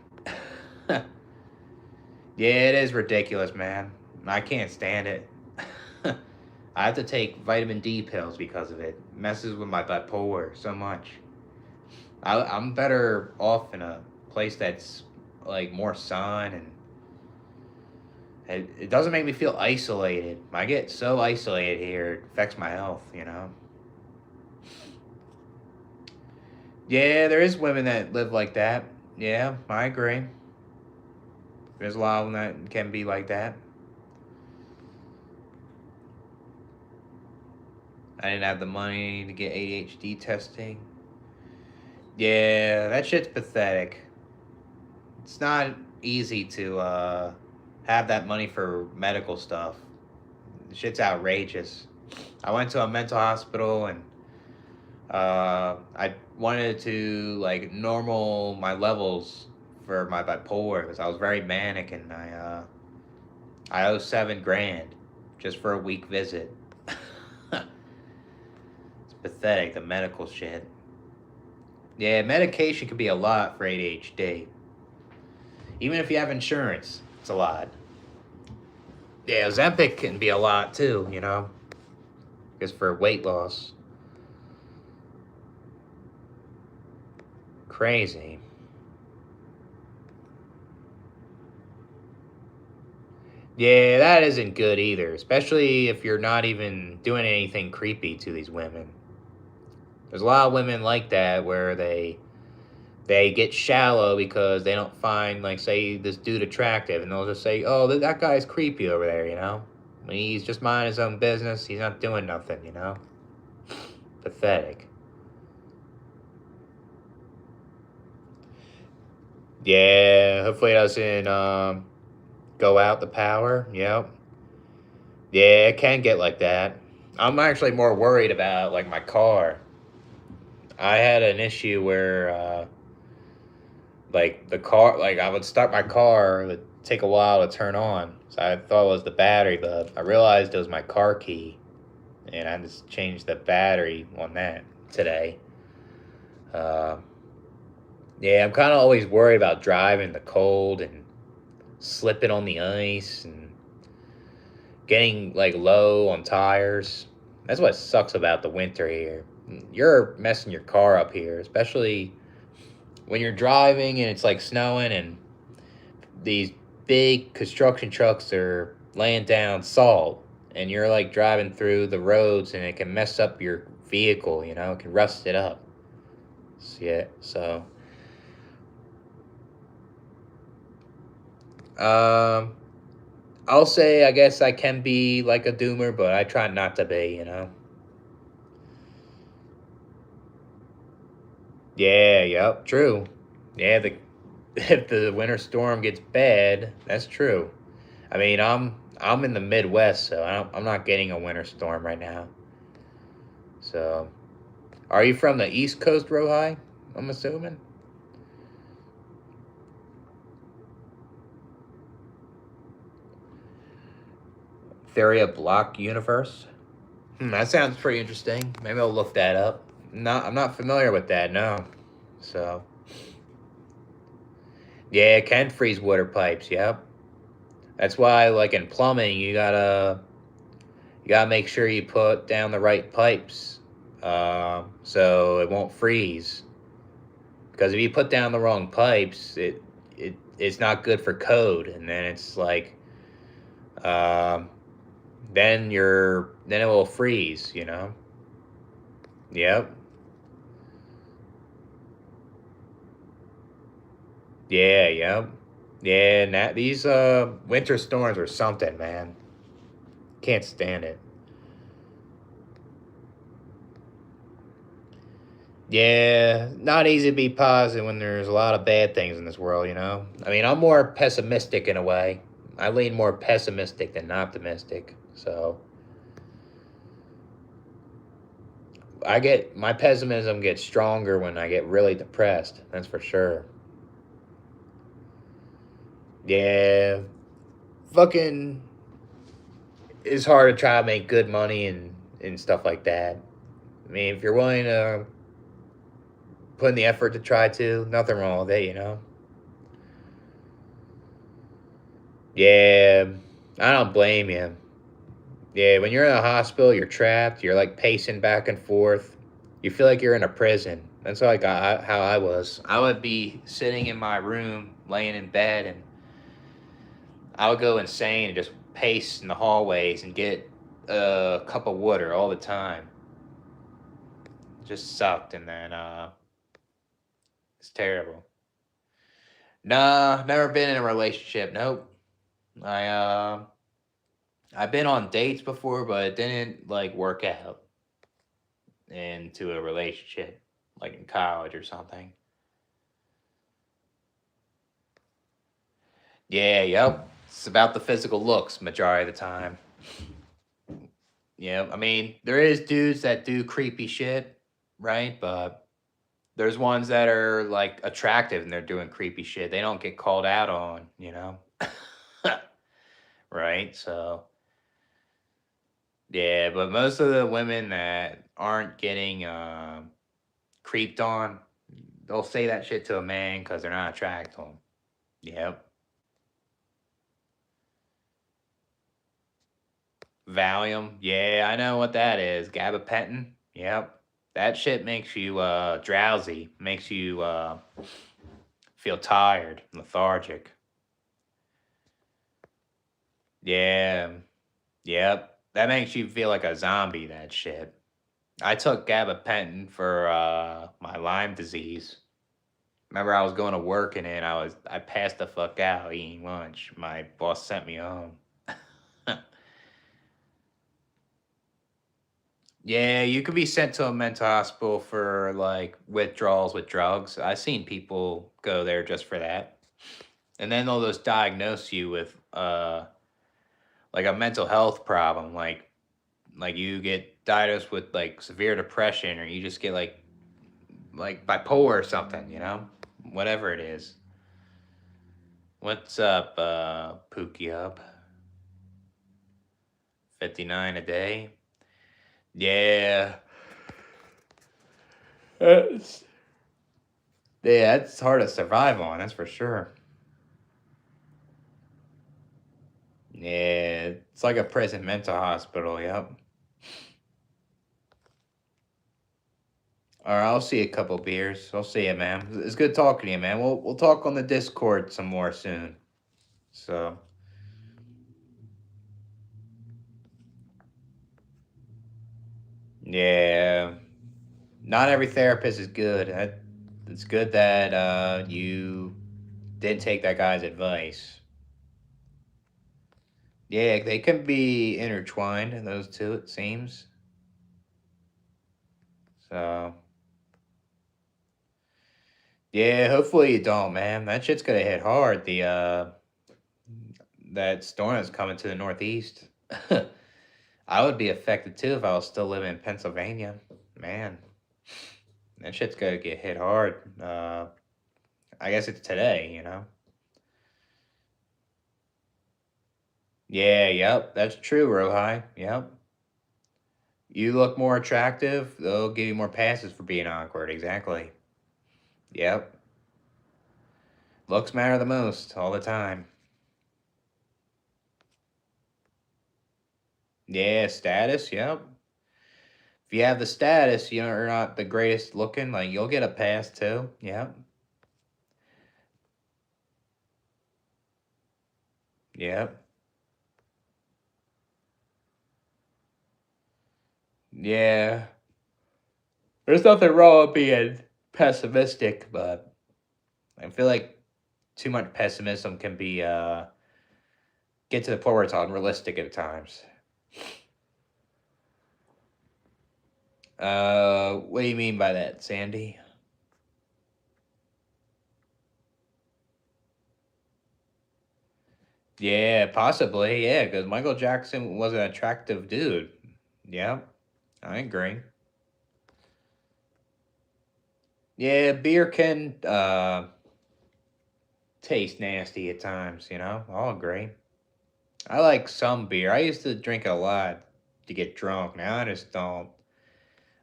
Yeah, it is ridiculous, man. I can't stand it. I have to take vitamin D pills because of it. It messes with my bipolar so much. I'm better off in a place that's like more sun, and it doesn't make me feel isolated. I get so isolated here, it affects my health. Yeah, there is women that live like that. Yeah, I agree. There's a lot of them that can be like that. I didn't have the money to get ADHD testing. Yeah, that shit's pathetic. It's not easy to have that money for medical stuff. The shit's outrageous. I went to a mental hospital and I wanted to like normal my levels for my bipolar because I was very manic, and I owe 7 grand just for a week visit. It's pathetic, the medical shit. Yeah, medication can be a lot for ADHD. Even if you have insurance, it's a lot. Yeah, Ozempic can be a lot too, you know, just for weight loss. Crazy. Yeah, that isn't good either, especially if you're not even doing anything creepy to these women. There's a lot of women like that where they get shallow because they don't find, like, say this dude attractive, and they'll just say, "Oh, that guy's creepy over there," you know. When he's just minding his own business, he's not doing nothing, you know. Pathetic. Yeah, hopefully it doesn't go out the power. Yep. Yeah, it can get like that. I'm actually more worried about like my car. I had an issue where like the car, like I would start my car, it would take a while to turn on. So I thought it was the battery, but I realized it was my car key, and I just changed the battery on that today. Uh, yeah, I'm kind of always worried about driving the cold and slipping on the ice and getting like low on tires. That's what sucks about the winter here. You're messing your car up here, especially when you're driving and it's like snowing and these big construction trucks are laying down salt, and you're like driving through the roads and it can mess up your vehicle, you know, it can rust it up. So, yeah, so um I'll say I guess I can be like a doomer, but I try not to be, you know. Yeah, yep, true. Yeah, the if the winter storm gets bad, that's true. I mean, I'm in the Midwest, so I'm not getting a winter storm right now. So, are you from the East Coast, Rohi? I'm assuming. Theory of Block Universe. That sounds pretty interesting. Maybe I'll look that up. I'm not familiar with that. No. So, yeah, it can freeze water pipes. Yep. That's why, like in plumbing, you gotta make sure you put down the right pipes, so it won't freeze. Because if you put down the wrong pipes, it's not good for code, and then it's like, um, then it will freeze. You know. Yep. Yeah. Yep. Yeah. And these winter storms are something, man. Can't stand it. Yeah, not easy to be positive when there's a lot of bad things in this world, you know? I mean, I'm more pessimistic in a way. I lean more pessimistic than optimistic. So, my pessimism gets stronger when I get really depressed. That's for sure. Yeah, fucking it's hard to try to make good money and stuff like that. I mean, if you're willing to put in the effort to try to, nothing wrong with it, you know? Yeah, I don't blame you. Yeah, when you're in a hospital, you're trapped. You're like pacing back and forth. You feel like you're in a prison. That's how I was. I would be sitting in my room, laying in bed, and I would go insane and just pace in the hallways and get a cup of water all the time. Just sucked, and then it's terrible. Nah, never been in a relationship. Nope. I I've been on dates before, but it didn't like work out into a relationship, like in college or something. Yeah, yep. It's about the physical looks majority of the time. Yeah, I mean, there is dudes that do creepy shit, right? But there's ones that are like attractive and they're doing creepy shit. They don't get called out on, you know? Right? So, yeah, but most of the women that aren't getting creeped on, they'll say that shit to a man because they're not attracted to him. Yep. Valium. Yeah, I know what that is. Gabapentin. Yep. That shit makes you drowsy, makes you feel tired, lethargic. Yeah. Yep. That makes you feel like a zombie, that shit. I took gabapentin for my Lyme disease. Remember, I was going to work and then I passed the fuck out eating lunch. My boss sent me home. Yeah, you could be sent to a mental hospital for like withdrawals with drugs. I've seen people go there just for that. And then they'll just diagnose you with like a mental health problem, like you get diagnosed with like severe depression or you just get like bipolar or something, you know? Whatever it is. What's up, Pookie Up? 59 a day. Yeah. It's, yeah, it's hard to survive on, that's for sure. Yeah, it's like a prison mental hospital, yep. All right, I'll see a couple beers. I'll see you, man. It's good talking to you, man. We'll talk on the Discord some more soon. So, yeah. Not every therapist is good. It's good that you didn't take that guy's advice. Yeah, they can be intertwined, those two, it seems. So, yeah, hopefully you don't, man. That shit's gonna hit hard. That storm is coming to the northeast. I would be affected too if I was still living in Pennsylvania. Man, that shit's gonna get hit hard. I guess it's today, you know? Yeah, yep, that's true, Rohi. Yep. You look more attractive, they'll give you more passes for being awkward. Exactly. Yep. Looks matter the most all the time. Yeah, status, yep. If you have the status, you know, you're not the greatest looking, like you'll get a pass too. Yep. Yep. Yeah. There's nothing wrong with being pessimistic, but I feel like too much pessimism can be get to the point where it's unrealistic at times. What do you mean by that, Sandy? Yeah, possibly. Yeah, because Michael Jackson was an attractive dude. Yeah, I agree. Yeah, beer can taste nasty at times, you know? I'll agree. I like some beer. I used to drink a lot to get drunk. Now I just don't.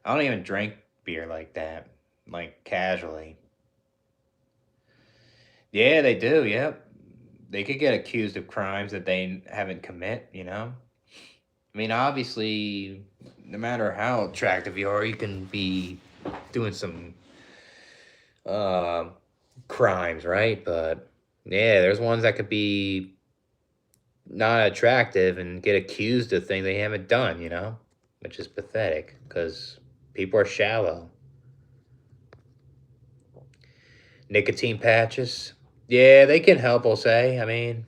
I don't even drink beer like that, like casually. Yeah, they do. Yep. They could get accused of crimes that they haven't commit, you know? I mean, obviously, no matter how attractive you are, you can be doing some uh, crimes, right? But yeah, there's ones that could be not attractive and get accused of things they haven't done, you know? Which is pathetic because people are shallow. Nicotine patches. Yeah, they can help, I'll say. I mean,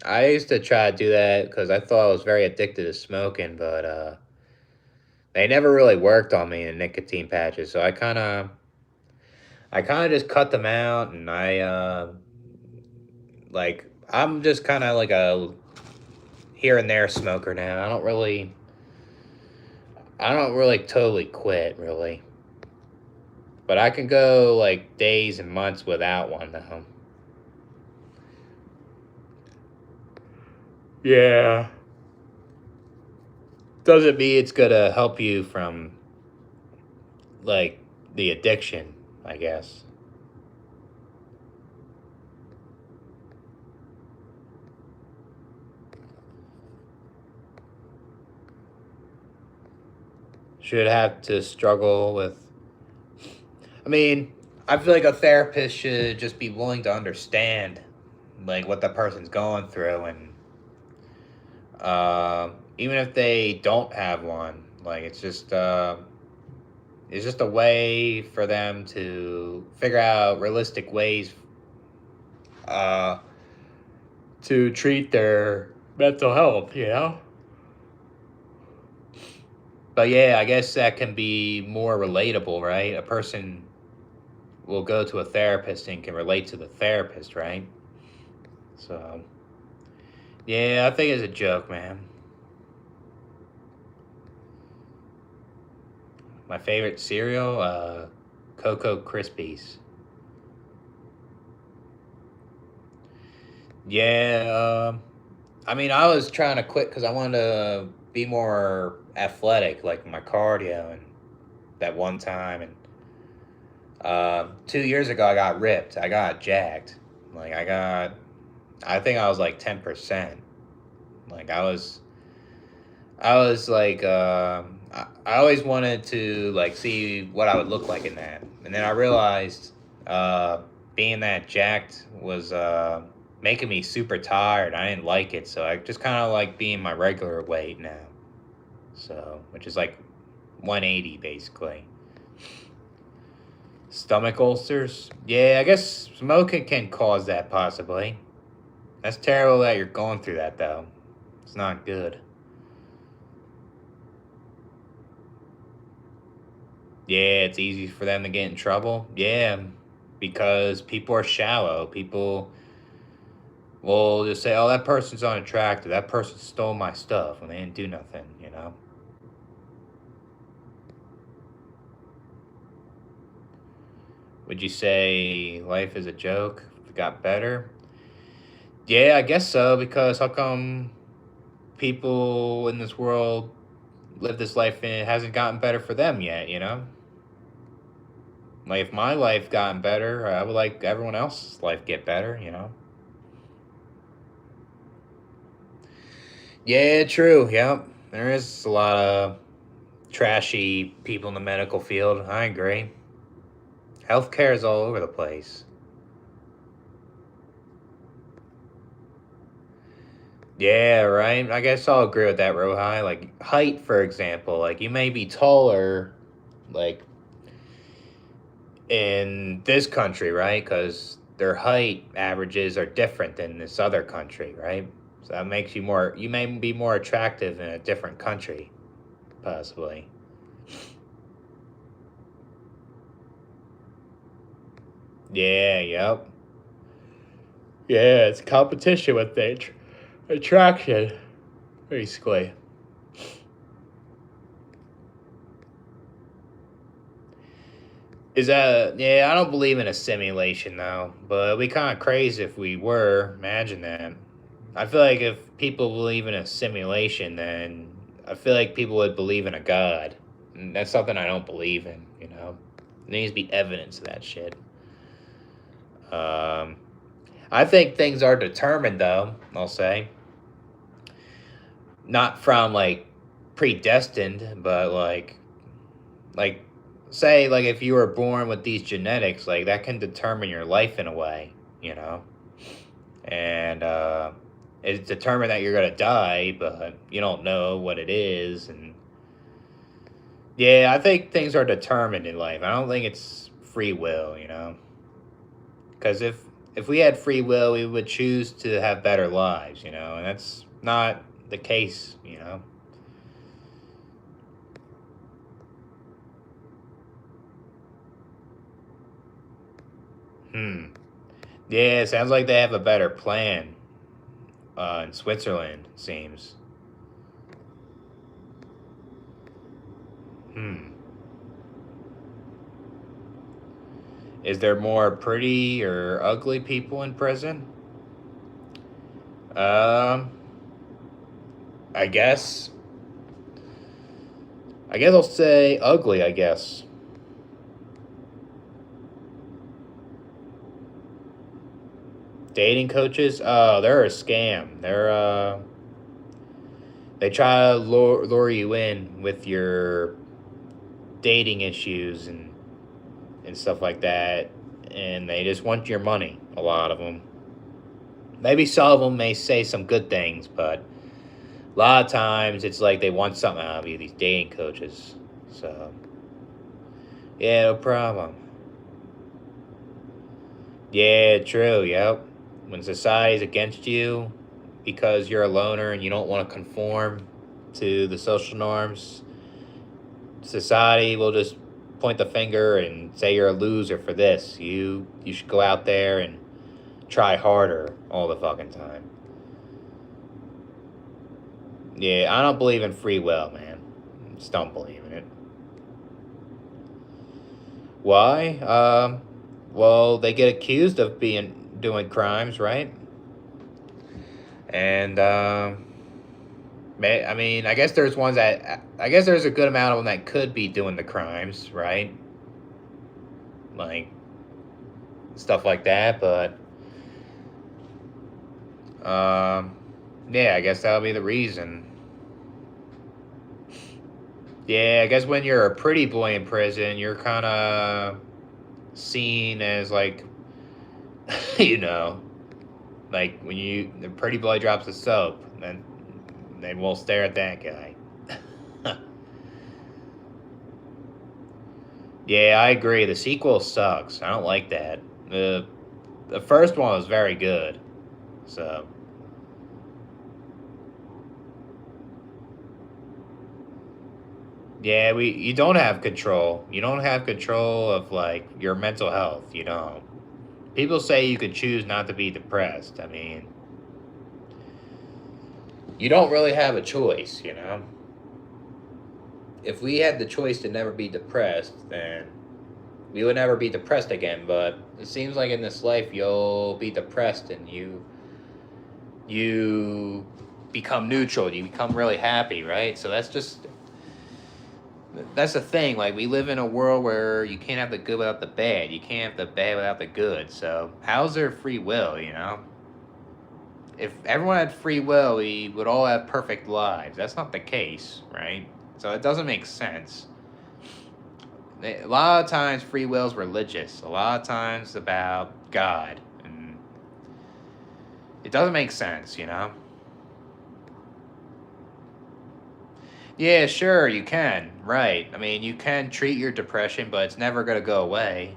I used to try to do that because I thought I was very addicted to smoking, but they never really worked on me in nicotine patches. So I kind of just cut them out, and I'm just kind of like a here and there smoker now. I don't really totally quit, really. But I can go like days and months without one though. Yeah. Doesn't mean it's gonna help you from like the addiction, I guess. Should have to struggle with. I mean, I feel like a therapist should just be willing to understand like what the person's going through, and even if they don't have one, like it's just a way for them to figure out realistic ways uh, to treat their mental health, you know? But yeah, I guess that can be more relatable, right? A person will go to a therapist and can relate to the therapist, right? So, yeah, I think it's a joke, man. My favorite cereal, Cocoa Krispies. Yeah, I mean, I was trying to quit because I wanted to be more athletic, like my cardio, and that one time, and 2 years ago I got ripped. I got jacked. Like I think I was like 10%. Like I was like, I always wanted to like see what I would look like in that, and then I realized, being that jacked was making me super tired. I didn't like it, so I just kind of like being my regular weight now. So, which is like 180 basically. Stomach ulcers? Yeah, I guess smoking can cause that possibly. That's terrible that you're going through that though. It's not good. Yeah, it's easy for them to get in trouble. Yeah, because people are shallow. People will just say, "Oh, that person's unattractive. That person stole my stuff," and they didn't do nothing. You know. Would you say life is a joke? If it got better? Yeah, I guess so. Because how come people in this world live this life and it hasn't gotten better for them yet? You know. Like if my life gotten better, I would like everyone else's life get better. You know. Yeah, true. Yep. There is a lot of trashy people in the medical field. I agree. Healthcare is all over the place. Yeah, right. I guess I'll agree with that, Rohai. Like height, for example. Like you may be taller, like in this country, right? Because their height averages are different than this other country, right? So that makes you more. You may be more attractive in a different country, possibly. Yeah. Yep. Yeah, it's competition with the attraction, basically. Is that yeah? I don't believe in a simulation though, but it'd be kind of crazy if we were. Imagine that. I feel like if people believe in a simulation, then I feel like people would believe in a god. And that's something I don't believe in. You know, there needs to be evidence of that shit. Um, I think things are determined though. I'll say not from like predestined, but like say like if you were born with these genetics, like that can determine your life in a way, you know, and it's determined that you're gonna die, but you don't know what it is, and yeah, I think things are determined in life. I don't think it's free will, you know, because if we had free will, we would choose to have better lives, you know, and that's not the case, you know. Hmm. Yeah, it sounds like they have a better plan in Switzerland. It seems. Hmm. Is there more pretty or ugly people in prison? Um, I guess. I guess I'll say ugly, I guess. Dating coaches? Oh, they're a scam. They try to lure you in with your dating issues and stuff like that, and they just want your money. A lot of them. Maybe some of them may say some good things, but a lot of times it's like they want something out of you. These dating coaches. So yeah, no problem. Yeah, true. Yep. When society's against you because you're a loner and you don't want to conform to the social norms, society will just point the finger and say you're a loser for this. You should go out there and try harder all the fucking time. Yeah, I don't believe in free will, man. Just don't believe in it. Why? Well, they get accused of doing crimes, right? And I mean, I guess there's ones that I guess there's a good amount of them that could be doing the crimes, right? Like stuff like that, but yeah, I guess that'll be the reason. Yeah, I guess when you're a pretty boy in prison, you're kind of seen as like, you know, like when the pretty boy drops the soap, then they will stare at that guy. Yeah, I agree. The sequel sucks. I don't like that. The first one was very good. So yeah, you don't have control. You don't have control of like your mental health. You don't. People say you could choose not to be depressed. I mean, you don't really have a choice, you know? If we had the choice to never be depressed, then we would never be depressed again. But it seems like in this life you'll be depressed and you become neutral. You become really happy, right? So that's the thing. Like we live in a world where you can't have the good without the bad. You can't have the bad without the good. So how's there free will? You know, if everyone had free will, we would all have perfect lives. That's not the case, right? So it doesn't make sense. A lot of times, free will is religious. A lot of times about God, and it doesn't make sense. You know. Yeah, sure, you can. Right. I mean, you can treat your depression, but it's never going to go away.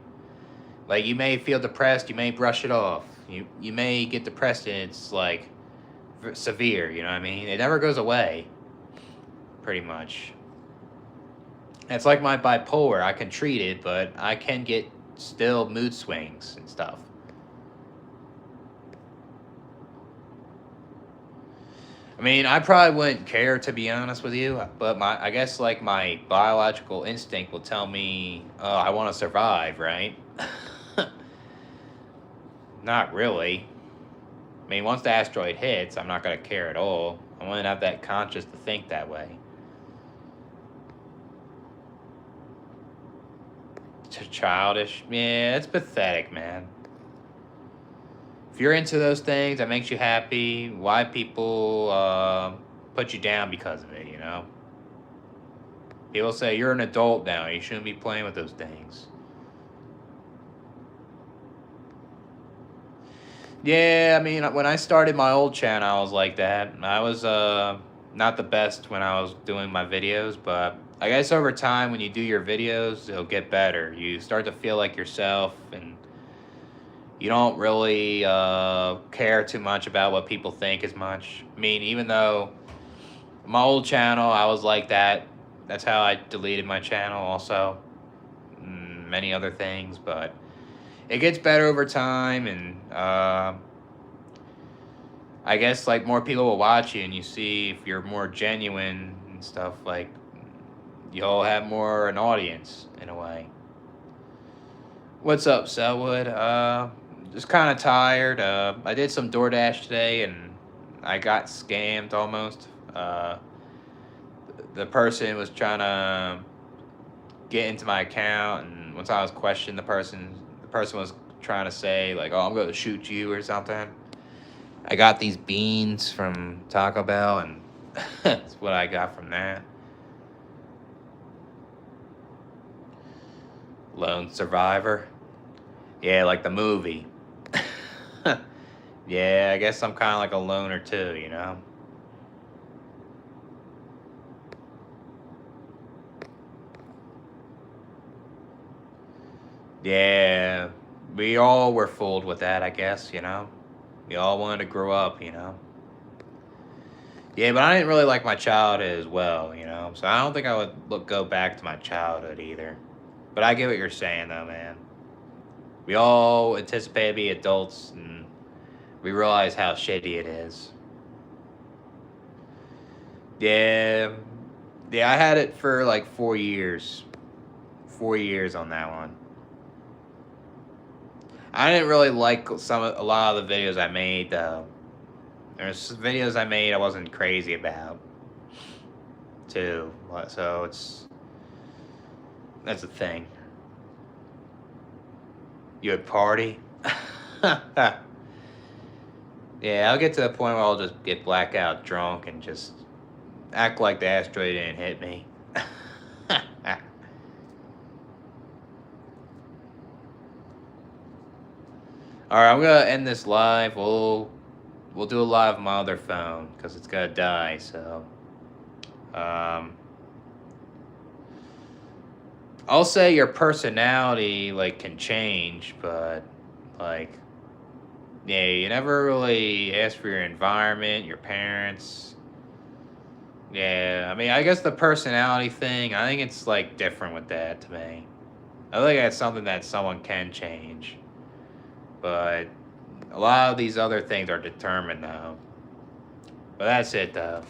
Like you may feel depressed, you may brush it off. You may get depressed and it's like severe, you know what I mean? It never goes away, pretty much. It's like my bipolar. I can treat it, but I can get still mood swings and stuff. I mean, I probably wouldn't care to be honest with you, but I guess like my biological instinct will tell me, I want to survive, right? Not really. I mean, once the asteroid hits, I'm not gonna care at all. I wouldn't have that conscious to think that way. Childish, yeah, it's pathetic, man. If you're into those things that makes you happy, why people put you down because of it? You know, people say you're an adult now. You shouldn't be playing with those things. Yeah, I mean, when I started my old channel, I was like that. I was not the best when I was doing my videos, but I guess over time, when you do your videos, it'll get better. You start to feel like yourself, and you don't really care too much about what people think as much. I mean, even though my old channel, I was like that. That's how I deleted my channel also. Many other things, but it gets better over time, and I guess like more people will watch you and you see if you're more genuine and stuff, like you'll have more an audience in a way. What's up, Selwood? Just kind of tired. I did some DoorDash today and I got scammed almost. The person was trying to get into my account, and once I was questioning the person was trying to say like, "Oh, I'm going to shoot you" or something. I got these beans from Taco Bell, and that's what I got from that. Lone survivor. Yeah, like the movie. Yeah, I guess I'm kind of like a loner too, you know? Yeah, we all were fooled with that, I guess, you know? We all wanted to grow up, you know? Yeah, but I didn't really like my childhood as well, you know? So I don't think I would go back to my childhood either. But I get what you're saying, though, man. We all anticipate to be adults, and we realize how shitty it is. Yeah, yeah, I had it for like 4 years. 4 years on that one. I didn't really like a lot of the videos I made though. There's videos I made I wasn't crazy about too. So that's the thing. You would party? Yeah, I'll get to the point where I'll just get blackout drunk and just act like the asteroid didn't hit me. All right, I'm gonna end this live. We'll do a live on my other phone because it's gonna die. So, um, I'll say your personality like can change, but like, yeah, you never really ask for your environment, your parents. Yeah, I mean, I guess the personality thing, I think it's like different with that to me. I think that's something that someone can change, but a lot of these other things are determined now. But that's it, though.